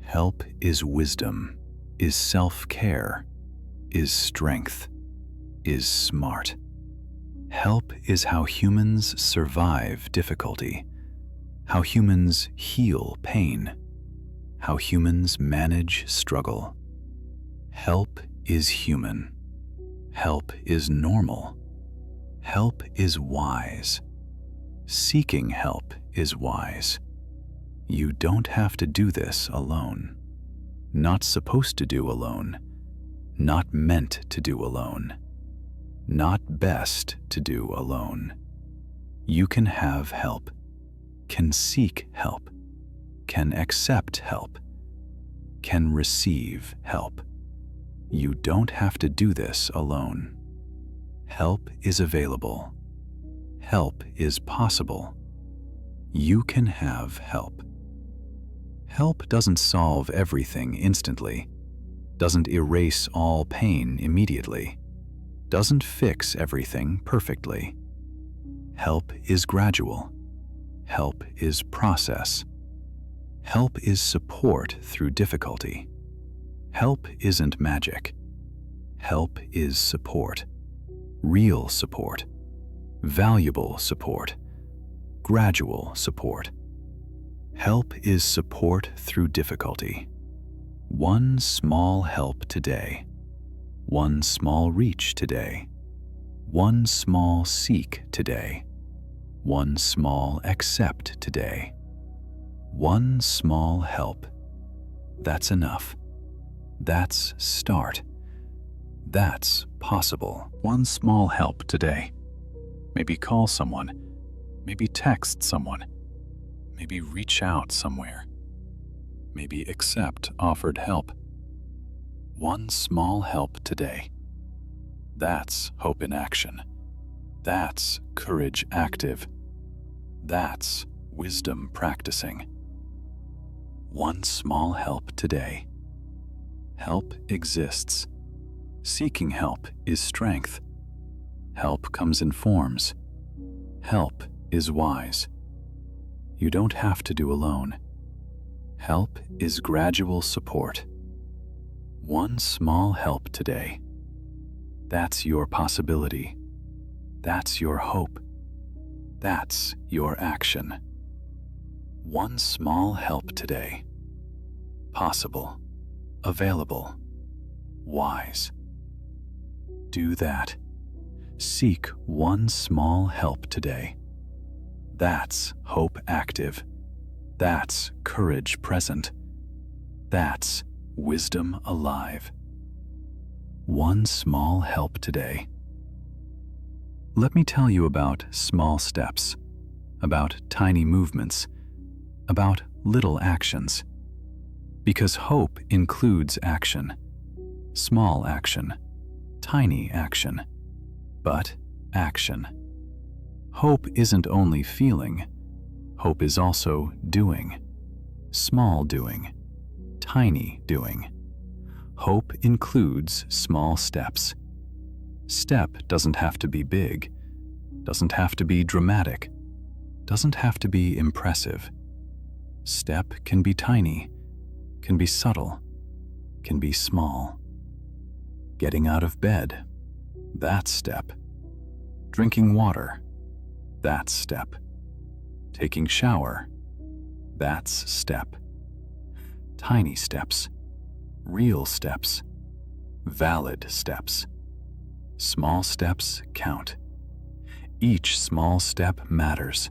Help is wisdom, is self-care, is strength, is smart. Help is how humans survive difficulty, how humans heal pain, how humans manage struggle. Help is human. Help is normal. Help is wise. Seeking help is wise. You don't have to do this alone. Not supposed to do alone. not meant to do alone, not best to do alone. You can have help, can seek help, can accept help, can receive help. You don't have to do this alone. Help is available. Help is possible. You can have help. Help doesn't solve everything instantly, doesn't erase all pain immediately, doesn't fix everything perfectly. Help is gradual. Help is process. Help is support through difficulty. Help isn't magic. Help is support. Real support. Valuable support. Gradual support. Help is support through difficulty. One small help today. One small reach today. One small seek today. One small accept today. One small help. That's enough. That's start. That's possible. One small help today. Maybe call someone. Maybe text someone. Maybe reach out somewhere. Maybe accept offered help. One small help today. That's hope in action. That's courage active. That's wisdom practicing. One small help today. Help exists. Seeking help is strength. Help comes in forms. Help is wise. You don't have to do alone. Help is gradual support. One small help today. That's your possibility. That's your hope. That's your action. One small help today. Possible. Available. Wise. Do that. Seek one small help today. That's hope active. That's courage present. That's wisdom alive. One small help today. Let me tell you about small steps, about tiny movements, about little actions. Because hope includes action, small action, tiny action, but action. Hope isn't only feeling, hope is also doing, small doing, tiny doing. Hope includes small steps. Step doesn't have to be big, doesn't have to be dramatic, doesn't have to be impressive. Step can be tiny, can be subtle, can be small. Getting out of bed, that's step. Drinking water, that's step. Taking shower, that's step. Tiny steps, real steps, valid steps. Small steps count. Each small step matters.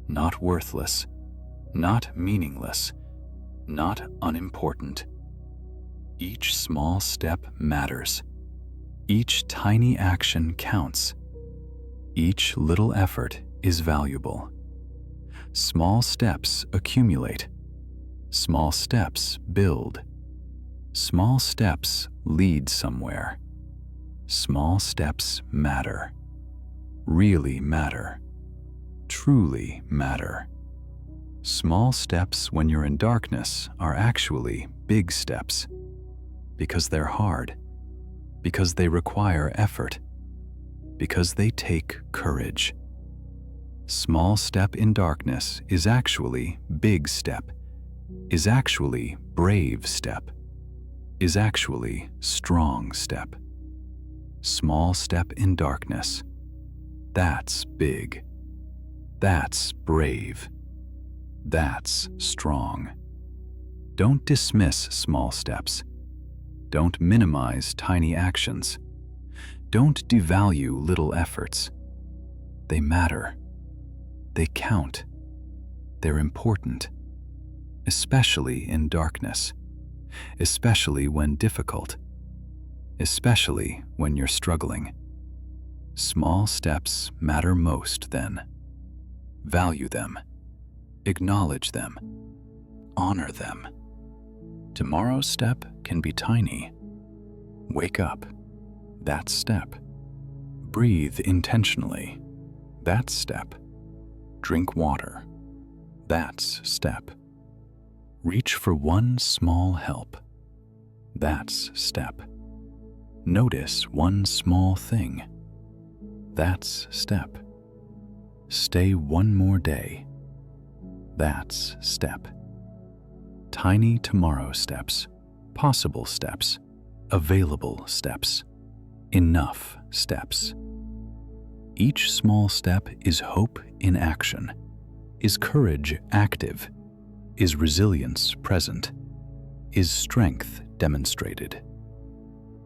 Not worthless, not meaningless, not unimportant. Each small step matters. Each tiny action counts. Each little effort is valuable. Small steps accumulate. Small steps build. Small steps lead somewhere. Small steps matter. Really matter. Truly matter. Small steps when you're in darkness are actually big steps. Because they're hard. Because they require effort. Because they take courage. Small step in darkness is actually big step, is actually brave step, is actually strong step. Small step in darkness. That's big. That's brave. That's strong. Don't dismiss small steps. Don't minimize tiny actions. Don't devalue little efforts. They matter. They count. They're important. Especially in darkness. Especially when difficult. especially when you're struggling. Small steps matter most then. Value them. Acknowledge them. Honor them. Tomorrow's step can be tiny. Wake up. That's step. Breathe intentionally. That's step. Drink water. That's step. Reach for one small help. That's step. Notice one small thing. That's step. Stay one more day. That's step. Tiny tomorrow steps, possible steps, available steps, enough steps. Each small step is hope in action, is courage active, is resilience present, is strength demonstrated.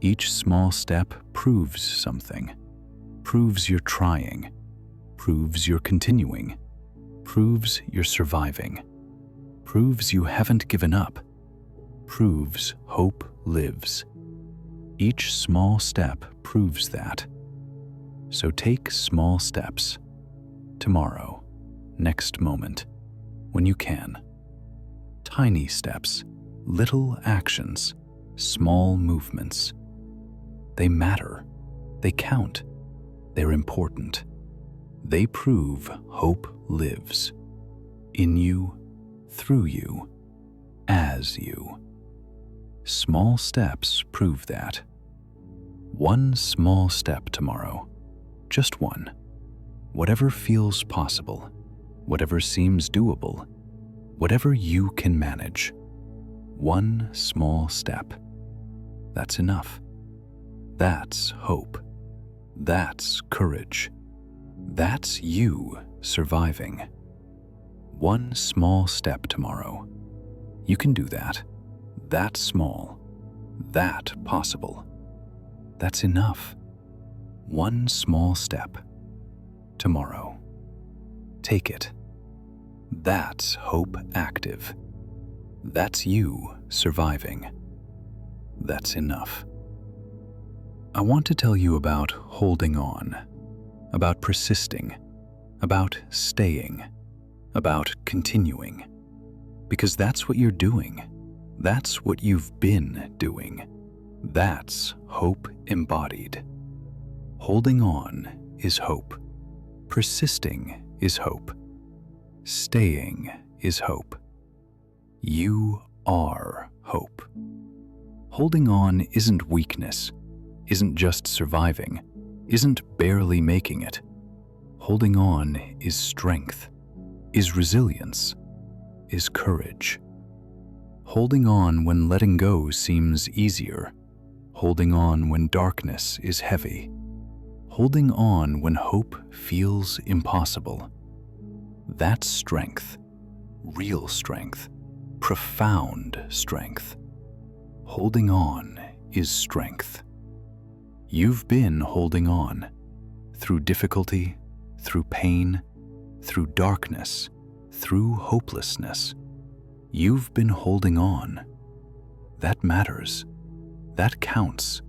Each small step proves something, proves you're trying, proves you're continuing, proves you're surviving, proves you haven't given up, proves hope lives. Each small step proves that. So take small steps. Tomorrow, next moment, when you can. Tiny steps, little actions, small movements. They matter. They count. They're important. They prove hope lives. In you, through you, as you. Small steps prove that. One small step tomorrow. Just one. Whatever feels possible, whatever seems doable, whatever you can manage. One small step. That's enough. That's hope. That's courage. That's you surviving. One small step tomorrow. You can do that. That small. That possible. That's enough. One small step. Tomorrow. Take it. That's hope active. That's you surviving. That's enough. I want to tell you about holding on, about persisting, about staying, about continuing. Because that's what you're doing. That's what you've been doing. That's hope embodied. Holding on is hope. Persisting is hope. Staying is hope. You are hope. Holding on isn't weakness, isn't just surviving, isn't barely making it. Holding on is strength, is resilience, is courage. Holding on when letting go seems easier. Holding on when darkness is heavy. Holding on when hope feels impossible. That's strength, real strength, profound strength. Holding on is strength. You've been holding on through difficulty, through pain, through darkness, through hopelessness. You've been holding on. That matters. That counts.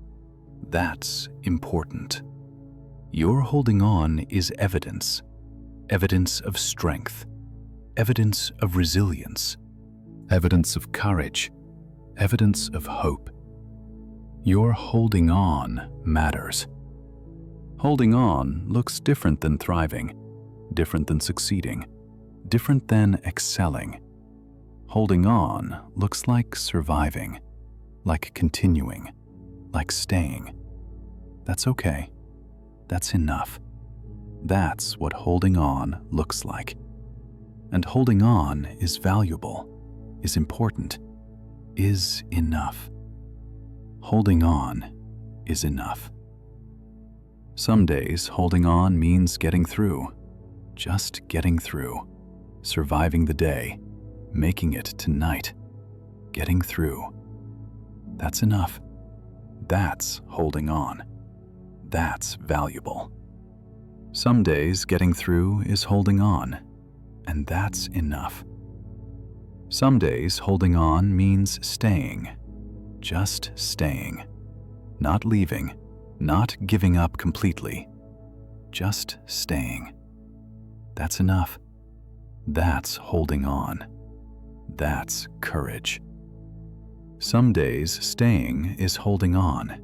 That's important. Your holding on is evidence. Evidence of strength. Evidence of resilience. Evidence of courage. Evidence of hope. Your holding on matters. Holding on looks different than thriving, different than succeeding, different than excelling. Holding on looks like surviving, like continuing, like staying. That's okay. That's enough. That's what holding on looks like. And holding on is valuable, is important, is enough. Holding on is enough. Some days holding on means getting through, just getting through, surviving the day, making it tonight, getting through. That's enough. That's holding on. That's valuable. Some days getting through is holding on, and that's enough. Some days holding on means staying, just staying. not leaving, not giving up completely, just staying. That's enough. That's holding on. That's courage. Some days staying is holding on,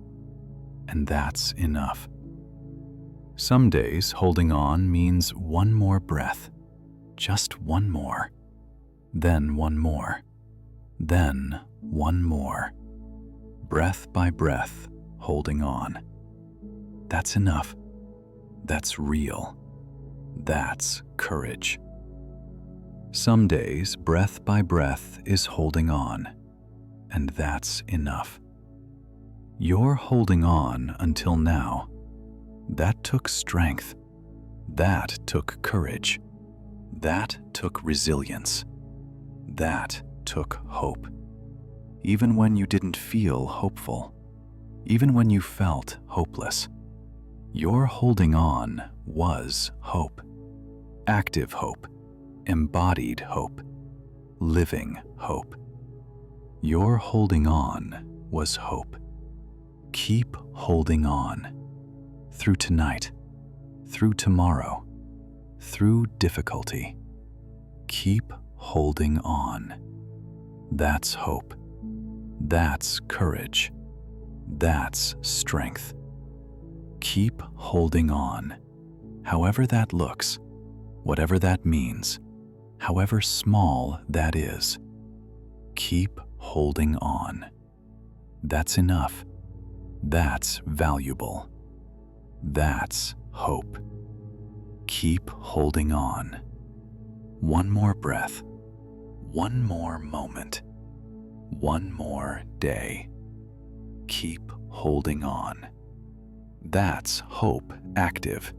and that's enough. Some days holding on means one more breath, just one more, then one more, then one more. Breath by breath, holding on. That's enough. That's real. That's courage. Some days, breath by breath is holding on, and that's enough. You're holding on until now. That took strength. That took courage. That took resilience. That took hope. Even when you didn't feel hopeful, even when you felt hopeless, your holding on was hope. Active hope, embodied hope, living hope. Your holding on was hope. Keep holding on. Through tonight, through tomorrow, through difficulty. Keep holding on. That's hope. That's courage. That's strength. Keep holding on. However that looks, whatever that means, however small that is, keep holding on. That's enough. That's valuable. That's hope. Keep holding on. One more breath, one more moment, one more day. Keep holding on. That's hope active.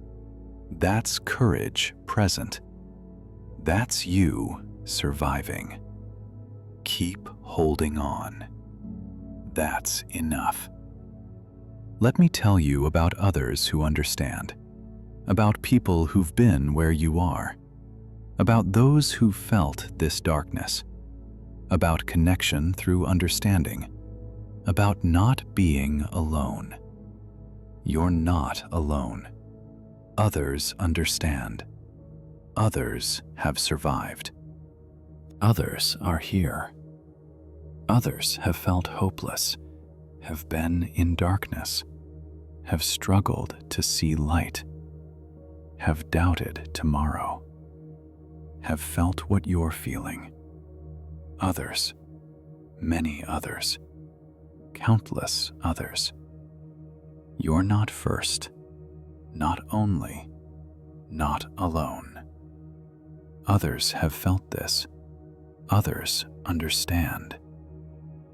That's courage present. That's you surviving. Keep holding on. That's enough. Let me tell you about others who understand, about people who've been where you are, about those who felt this darkness, about connection through understanding, about not being alone. You're not alone. Others understand. Others have survived. Others are here. Others have felt hopeless, have been in darkness, have struggled to see light, have doubted tomorrow, have felt what you're feeling. Others, many others, countless others. You're not first, not only, not alone. Others have felt this. Others understand.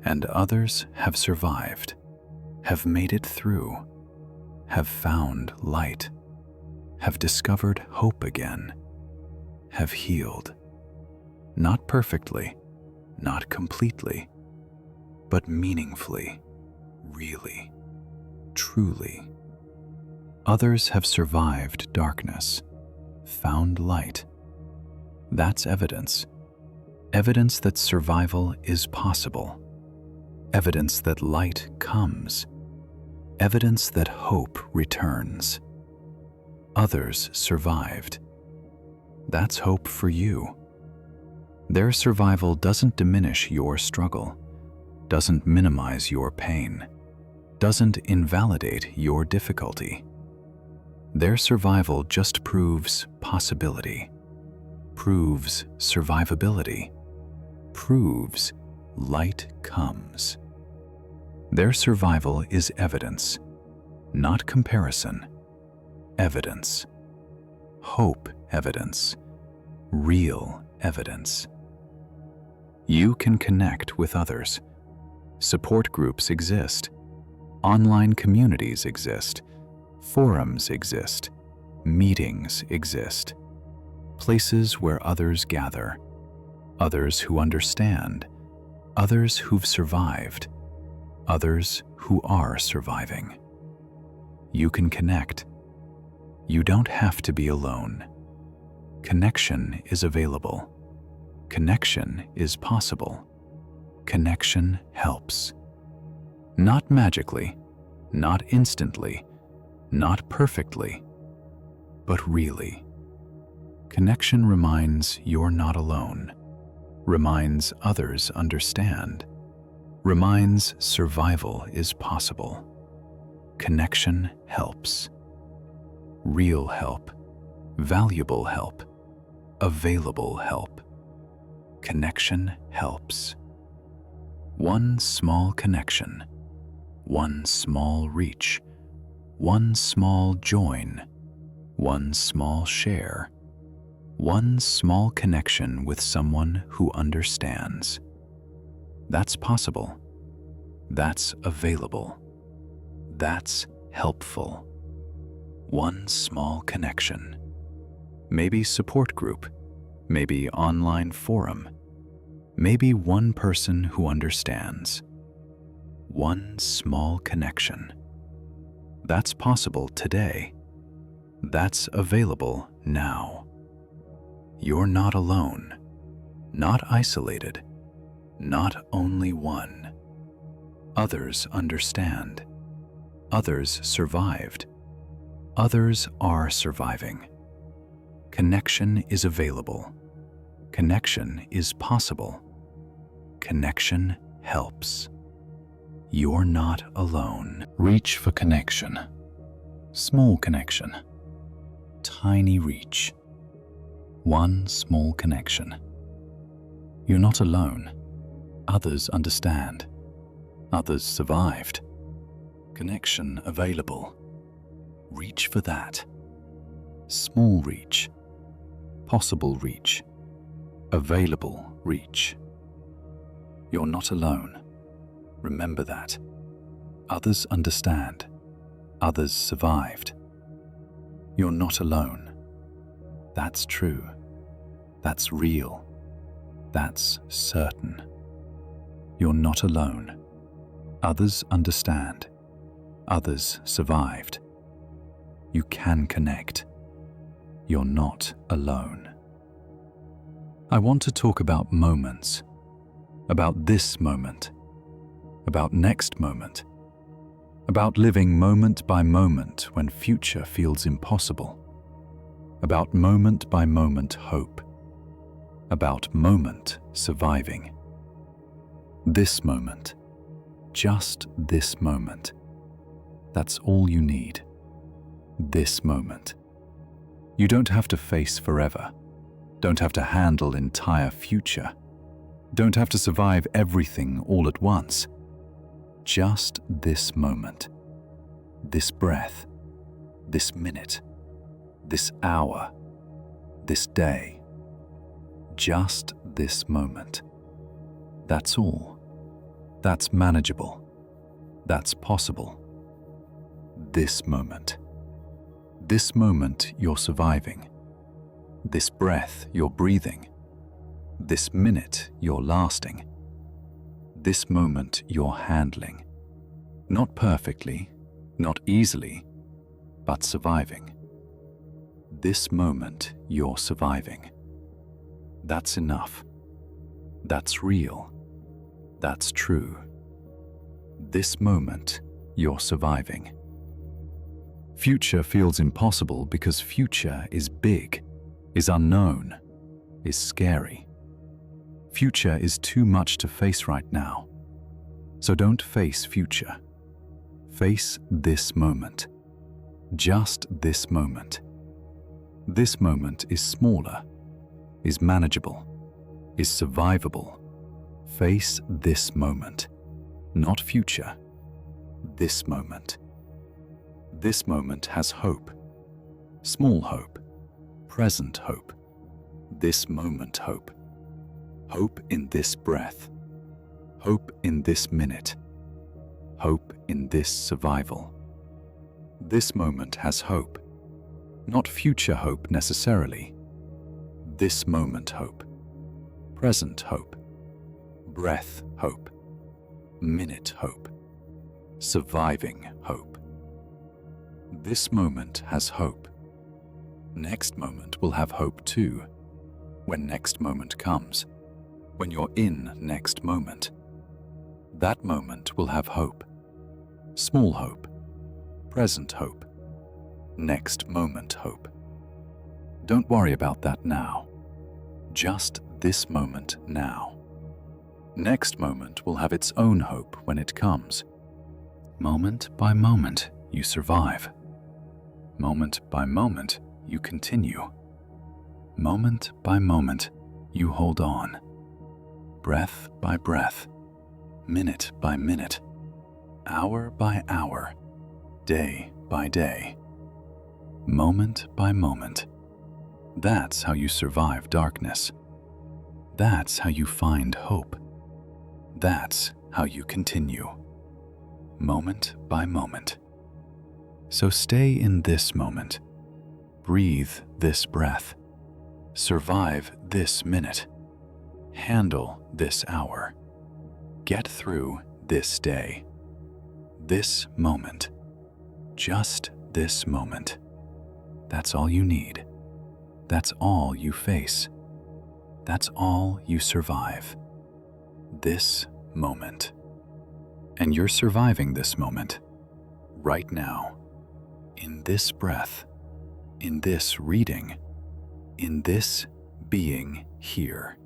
And others have survived, have made it through, have found light, have discovered hope again, have healed. Not perfectly, not completely, but meaningfully, really, truly. Others have survived darkness, found light. That's evidence. Evidence that survival is possible. Evidence that light comes. Evidence that hope returns. Others survived. That's hope for you. Their survival doesn't diminish your struggle, doesn't minimize your pain, doesn't invalidate your difficulty. Their survival just proves possibility, proves survivability, proves light comes. Their survival is evidence, not comparison. Evidence. Hope evidence. Real evidence. You can connect with others. Support groups exist. Online communities exist. Forums exist. Meetings exist. Places where others gather. Others who understand. Others who've survived. Others who are surviving. You can connect. You don't have to be alone. Connection is available. Connection is possible. Connection helps. Not magically, not instantly, not perfectly, but really. Connection reminds you're not alone, reminds others understand, reminds survival is possible. Connection helps. Real help, valuable help, available help. Connection helps. One small connection, one small reach, one small join, one small share, one small connection with someone who understands. That's possible. That's available. That's helpful. One small connection. Maybe support group, maybe online forum, maybe one person who understands. One small connection. That's possible today. That's available now. You're not alone, not isolated, not only one. Others understand. Others survived. Others are surviving. Connection is available. Connection is possible. Connection helps. You're not alone. Reach for connection. Small connection. Tiny reach. One small connection. You're not alone. Others understand. Others survived. Connection available. Reach for that. Small reach. Possible reach. Available reach. You're not alone. Remember that. Others understand. Others survived. You're not alone. That's true. That's real. That's certain. You're not alone. Others understand. Others survived. You can connect. You're not alone. I want to talk about moments. About this moment. About next moment. About living moment by moment when future feels impossible. About moment by moment hope. About moment surviving. This moment. Just this moment. That's all you need. This moment. You don't have to face forever. Don't have to handle entire future. Don't have to survive everything all at once. Just this moment. This breath. This minute. This hour. This day. Just this moment. That's all. That's manageable. That's possible. This moment. This moment you're surviving. This breath you're breathing. This minute you're lasting. This moment you're handling. Not perfectly, not easily, but surviving. This moment you're surviving. That's enough. That's real. That's true. This moment you're surviving. Future feels impossible because future is big, is unknown, is scary. Future is too much to face right now. So don't face future. Face this moment. Just this moment. This moment is smaller, is manageable, is survivable. Face this moment, not future. This moment. This moment has hope. Small hope. Present hope. This moment hope. Hope in this breath. Hope in this minute. Hope in this survival. This moment has hope. Not future hope necessarily. This moment hope. Present hope. Breath hope. Minute hope. Surviving hope. This moment has hope. Next moment will have hope too. When next moment comes. When you're in next moment. That moment will have hope. Small hope. present hope, next moment hope. Don't worry about that now. Just this moment now. Next moment will have its own hope when it comes. Moment by moment, you survive. Moment by moment, you continue. Moment by moment, you hold on. Breath by breath, minute by minute, hour by hour, day by day, moment by moment. That's how you survive darkness. That's how you find hope. That's how you continue, moment by moment. So stay in this moment. Breathe this breath. Survive this minute. Handle this hour. Get through this day. This moment. Just this moment. That's all you need. That's all you face. That's all you survive. This moment. And you're surviving this moment, right now, in this breath, in this reading, in this being here.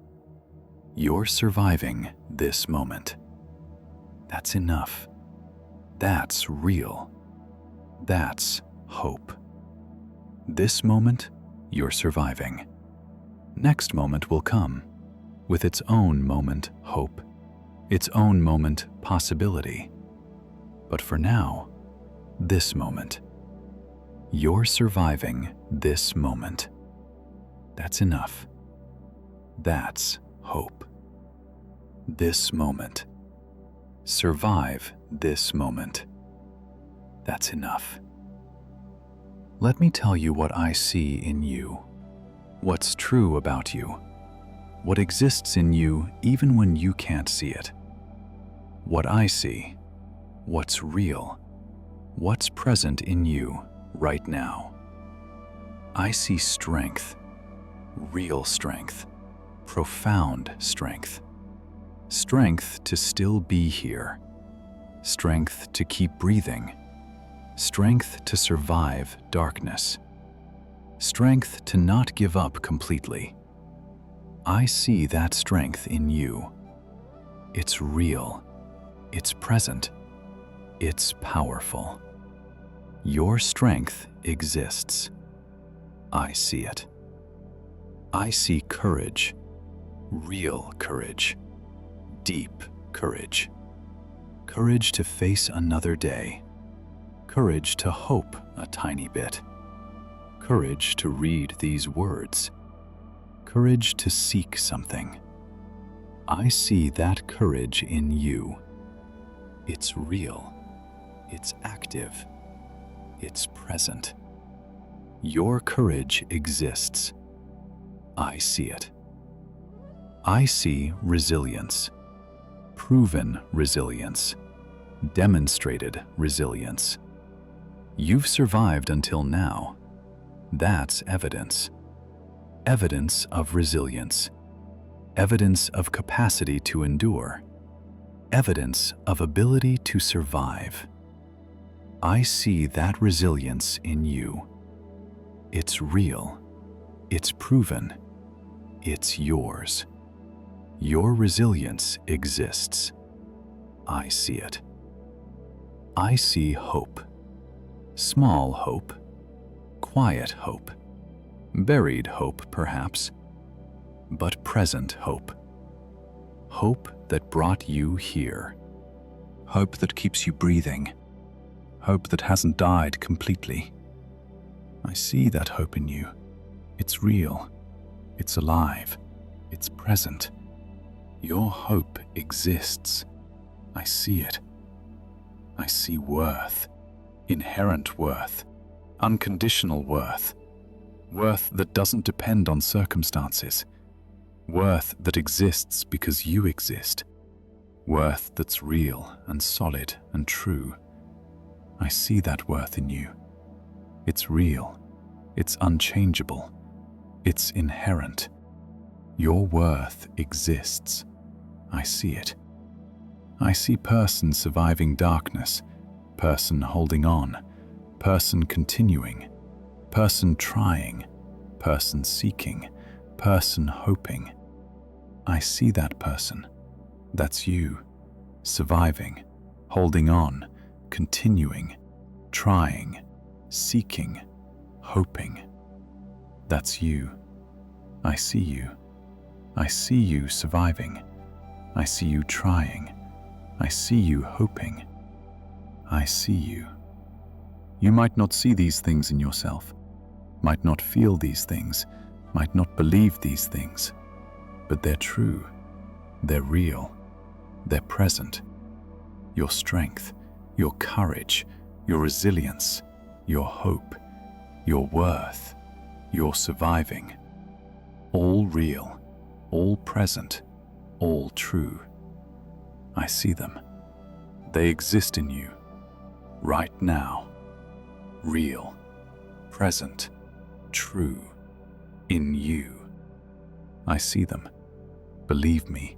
You're surviving this moment. That's enough. That's real. That's hope. This moment, you're surviving. Next moment will come, with its own moment hope, its own moment possibility. But for now, this moment. You're surviving this moment. That's enough. That's hope. This moment. Survive this moment. That's enough. Let me tell you what I see in you, what's true about you, what exists in you even when you can't see it. What I see, what's real, what's present in you right now. I see strength, real strength, profound strength. Strength to still be here. Strength to keep breathing. Strength to survive darkness. Strength to not give up completely. I see that strength in you. It's real. It's present. It's powerful. Your strength exists. I see it. I see courage, real courage, deep courage. Courage to face another day. Courage to hope a tiny bit. Courage to read these words. Courage to seek something. I see that courage in you. It's real. It's active. It's present. Your courage exists. I see it. I see resilience. Proven resilience. Demonstrated resilience. You've survived until now. That's evidence. Evidence of resilience. Evidence of capacity to endure. Evidence of ability to survive. I see that resilience in you. It's real. It's proven. It's yours. Your resilience exists. I see it. I see hope. Small hope. Quiet hope. Buried hope, perhaps. But present hope. Hope that brought you here. Hope that keeps you breathing. Hope that hasn't died completely. I see that hope in you. It's real. It's alive. It's present. Your hope exists. I see it. I see worth. Inherent worth. Unconditional worth. Worth that doesn't depend on circumstances. Worth that exists because you exist. Worth that's real and solid and true. I see that worth in you. It's real. It's unchangeable. It's inherent. Your worth exists. I see it. I see person surviving darkness, person holding on, person continuing, person trying, person seeking, person hoping. I see that person. That's you, surviving, holding on, continuing, trying, seeking, hoping. That's you. I see you. I see you surviving. I see you trying. I see you hoping. I see you. You might not see these things in yourself, might not feel these things, might not believe these things, but they're true. They're real. They're present. Your strength, your courage, your resilience, your hope, your worth, your surviving. All real, all present, all true. I see them. They exist in you, right now. Real, present, true, in you. I see them. Believe me,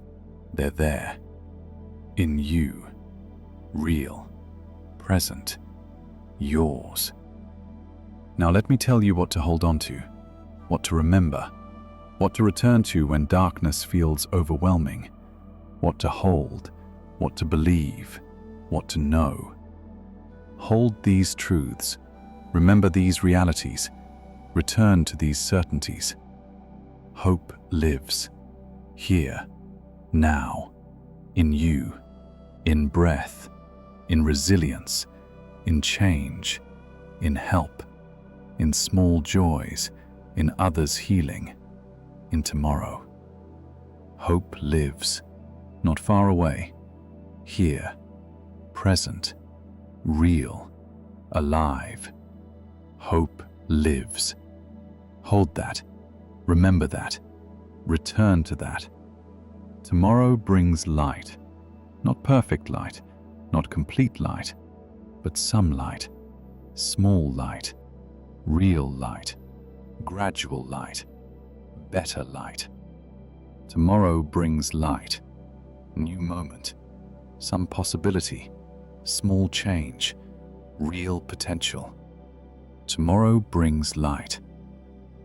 they're there. In you. Real, present, yours. Now let me tell you what to hold on to, what to remember, what to return to when darkness feels overwhelming, what to hold, what to believe, what to know. Hold these truths, remember these realities, return to these certainties. Hope lives, here, now, in you, in breath, in resilience, in change, in help, in small joys, in others' healing, in tomorrow. Hope lives, not far away, here, present, real, alive. Hope lives. Hold that, remember that, return to that. Tomorrow brings light, not perfect light, not complete light, but some light, small light, real light, gradual light, better light. Tomorrow brings light, new moment, some possibility, small change, real potential. Tomorrow brings light.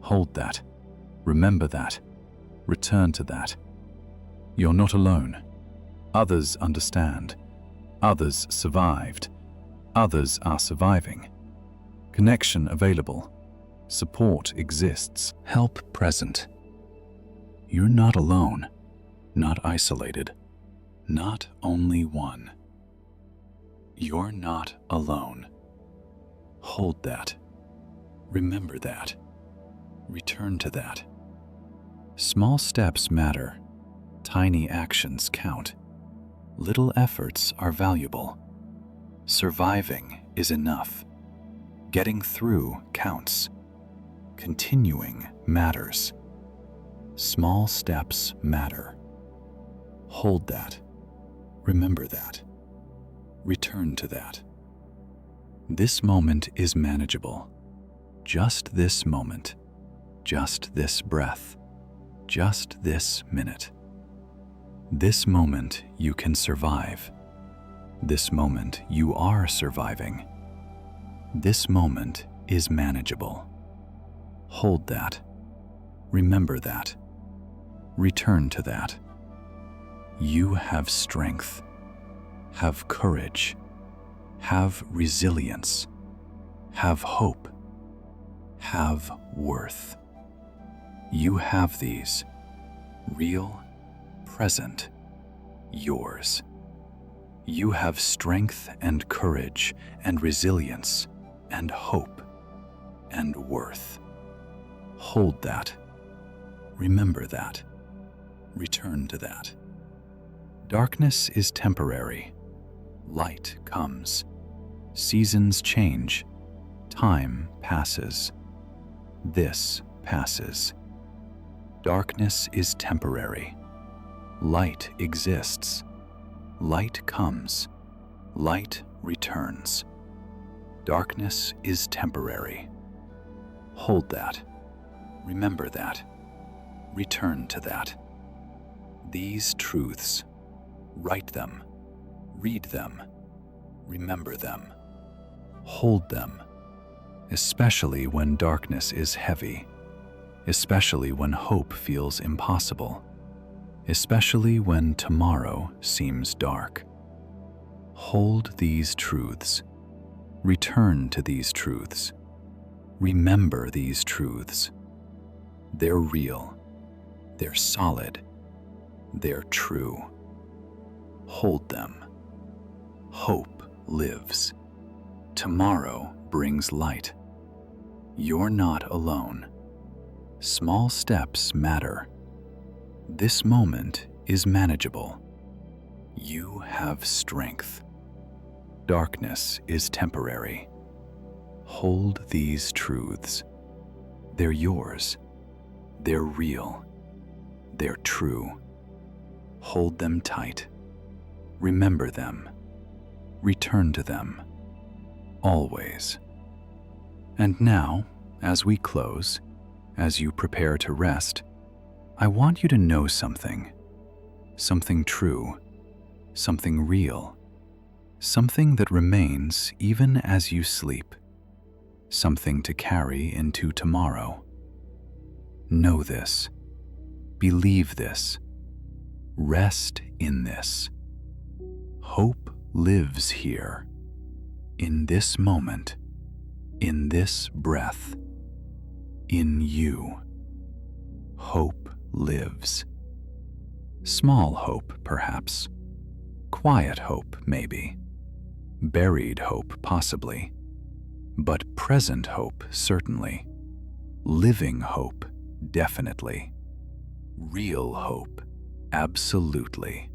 Hold that, remember that, return to that. You're not alone. Others understand. Others survived. Others are surviving. Connection available. Support exists. Help present. You're not alone. Not isolated. Not only one. You're not alone. Hold that. Remember that. Return to that. Small steps matter. Tiny actions count. Little efforts are valuable. Surviving is enough. Getting through counts. Continuing matters. Small steps matter. Hold that. Remember that. Return to that. This moment is manageable. Just this moment. Just this breath. Just this minute. This moment you can survive. This moment you are surviving. This moment is manageable. Hold that. Remember that. Return to that. You have strength. Have courage. Have resilience. Have hope. Have worth. You have these. Real, present, yours. You have strength and courage and resilience and hope and worth. Hold that. Remember that. Return to that. Darkness is temporary. Light comes. Seasons change. Time passes. This passes. Darkness is temporary. Light exists. Light comes. Light returns. Darkness is temporary. Hold that. Remember that. Return to that. These truths. Write them. Read them. Remember them. Hold them. especially when darkness is heavy, especially when hope feels impossible, especially when tomorrow seems dark. Hold these truths. Return to these truths. Remember these truths. They're real. They're solid. They're true. Hold them. Hope lives. Tomorrow brings light. You're not alone. Small steps matter. This moment is manageable. You have strength. Darkness is temporary. Hold these truths. They're yours. They're real. They're true. Hold them tight. Remember them. Return to them. Always. And now, as we close, as you prepare to rest, I want you to know something. Something true. Something real. Something that remains even as you sleep. Something to carry into tomorrow. Know this. Believe this. Rest in this. Hope lives here. In this moment. In this breath. In you. Hope lives. Small hope, perhaps. Quiet hope, maybe. Buried hope, possibly. But present hope, certainly. Living hope, definitely. Real hope, absolutely.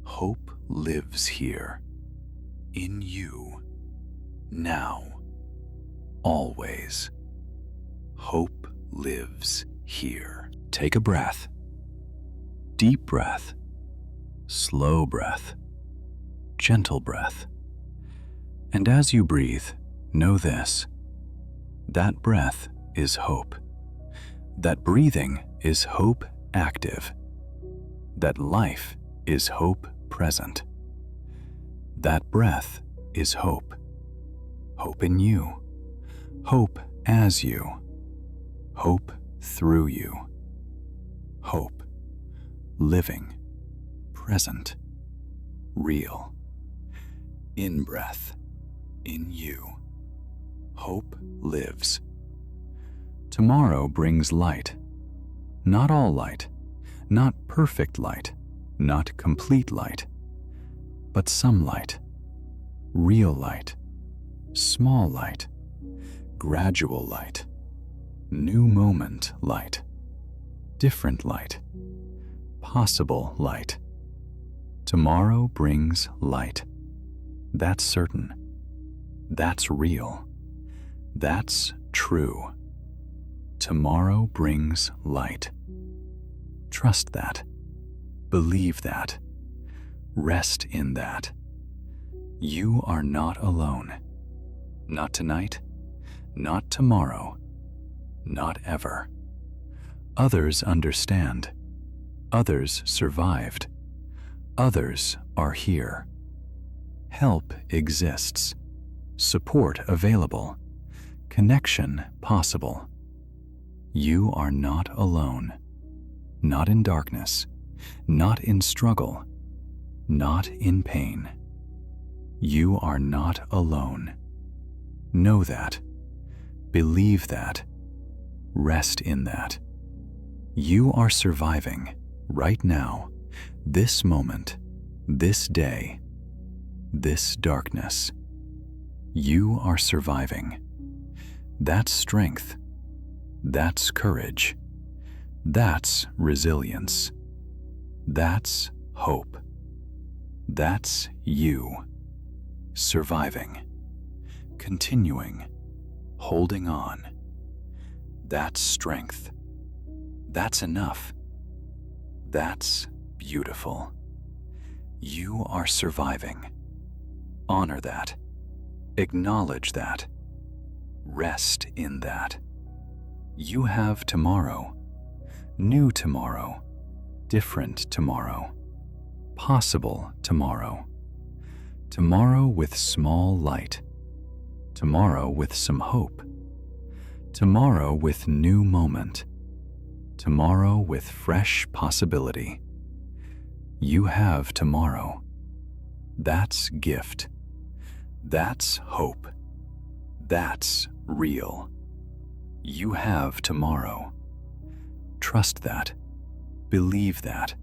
Hope lives here. In you. Now. Always. Hope lives here. Take a breath. Deep breath. Slow breath. Gentle breath. And as you breathe, know this. That breath is hope. That breathing is hope active. That life is hope present. That breath is hope. Hope in you. Hope as you. Hope through you. Hope. Living. Present. Real. In-breath. In you. Hope lives. Tomorrow brings light. Not all light. Not perfect light. Not complete light. But some light. Real light. Small light. Gradual light. New moment light. Different light. Possible light. Tomorrow brings light. That's certain. That's real. That's true. Tomorrow brings light. Trust that. Believe that. Rest in that. You are not alone. Not tonight. Not tomorrow. Not ever. Others understand. Others survived. Others are here. Help exists. Support available. Connection possible. You are not alone. Not in darkness. Not in struggle. Not in pain. You are not alone. Know that. Believe that. Rest in that. You are surviving right now, this moment, this day, this darkness. You are surviving. That's strength. That's courage. That's resilience. That's hope. That's you. Surviving. Continuing. Holding on. That's strength. That's enough. That's beautiful. You are surviving. Honor that. Acknowledge that. Rest in that. You have tomorrow. New tomorrow. Different tomorrow. Possible tomorrow. Tomorrow with small light. tomorrow with some hope, tomorrow with new moment, tomorrow with fresh possibility. You have tomorrow. That's gift. That's hope. That's real. You have tomorrow. Trust that. Believe that.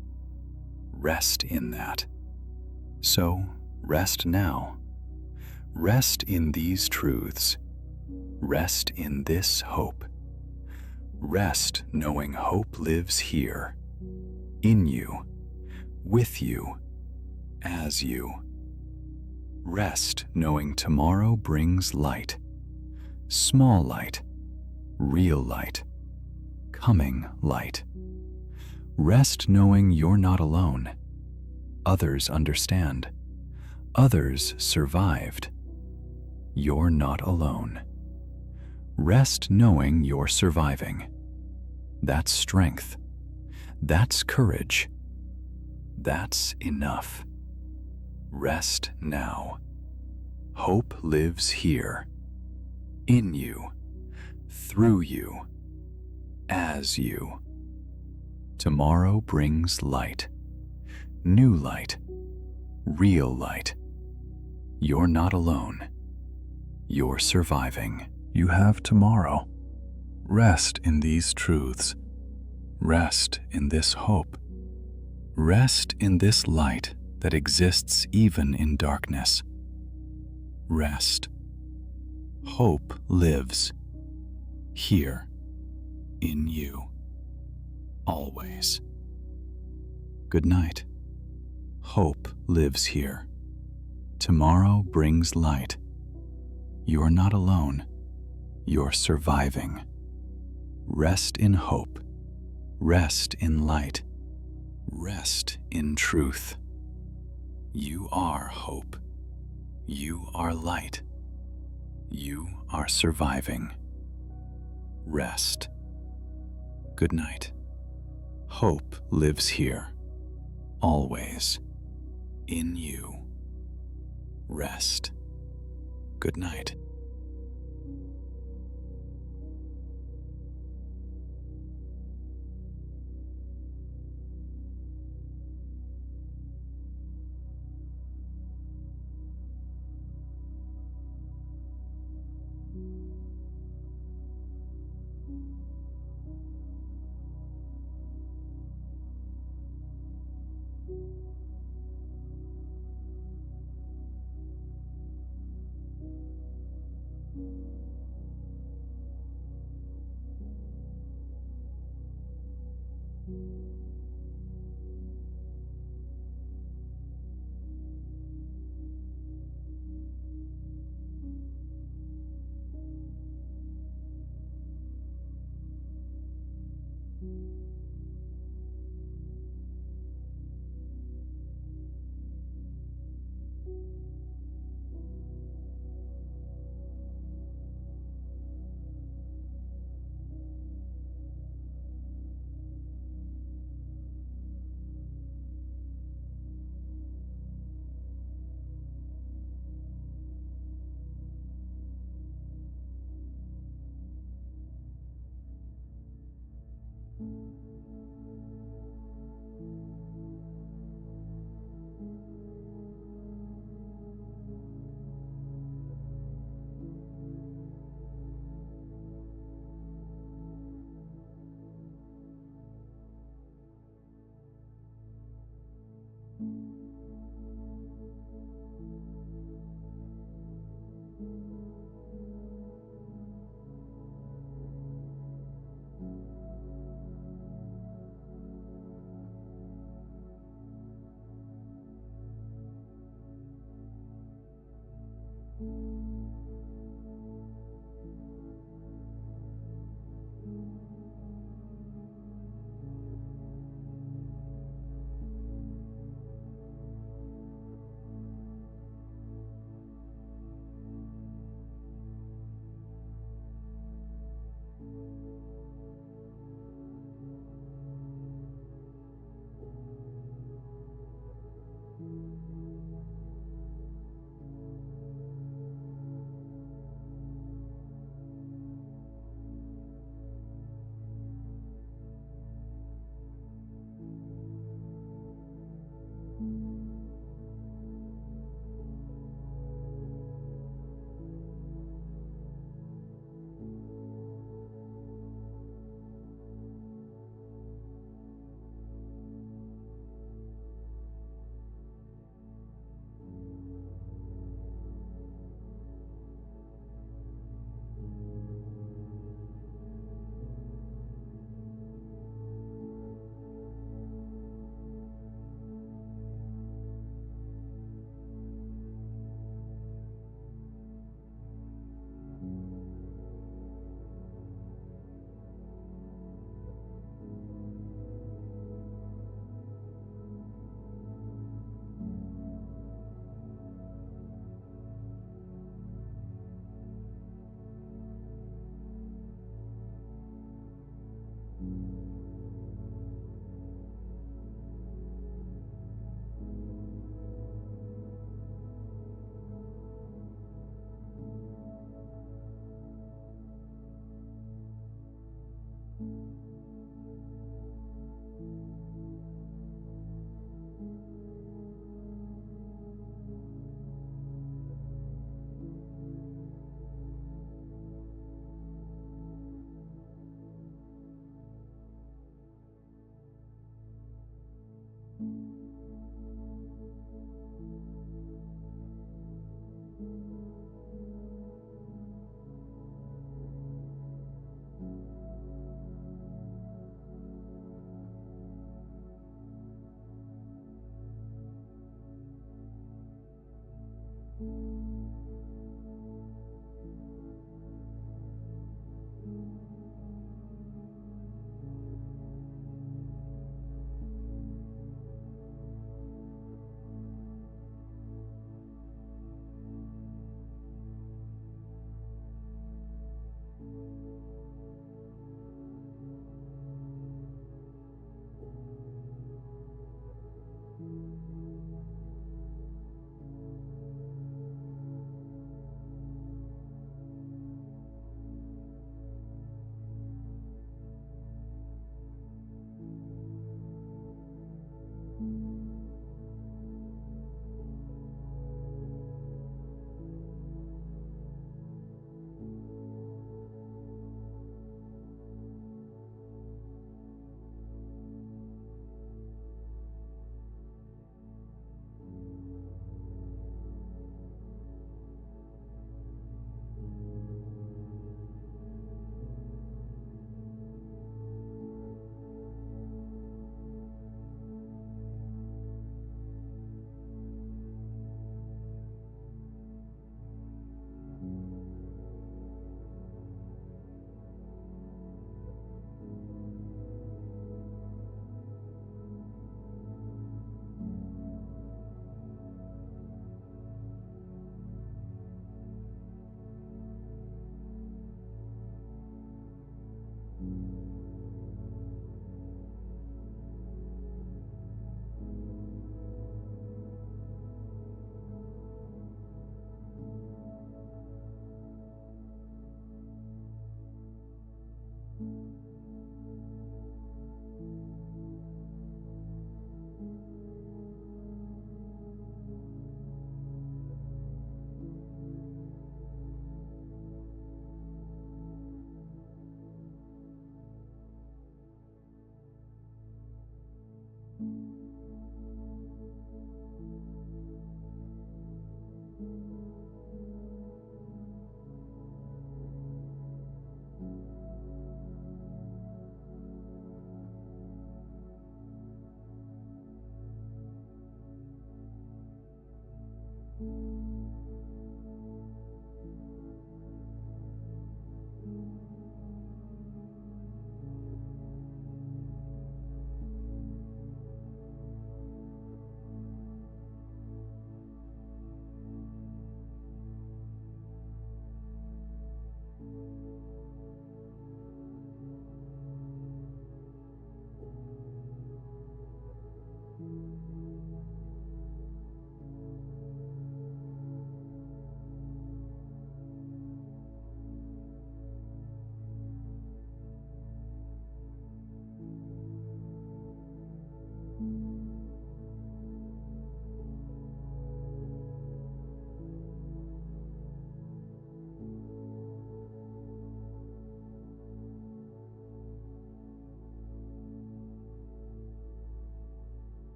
Rest in that. So, rest now. Rest in these truths. Rest in this hope. Rest knowing hope lives here, in you, with you, as you. Rest knowing tomorrow brings light, small light, real light, coming light. Rest knowing you're not alone. Others understand. Others survived. You're not alone. Rest knowing you're surviving. That's strength. That's courage. That's enough. Rest now. Hope lives here, in you, through you, as you. Tomorrow brings light, new light, real light. You're not alone. You're surviving. You have tomorrow. Rest in these truths. Rest in this hope. Rest in this light that exists even in darkness. Rest. Hope lives here in you. Always. Good night. Hope lives here. Tomorrow brings light. You're not alone. You're surviving. Rest in hope. Rest in light. Rest in truth. You are hope. You are light. You are surviving. Rest. Good night. Hope lives here, always, in you. Rest. Good night.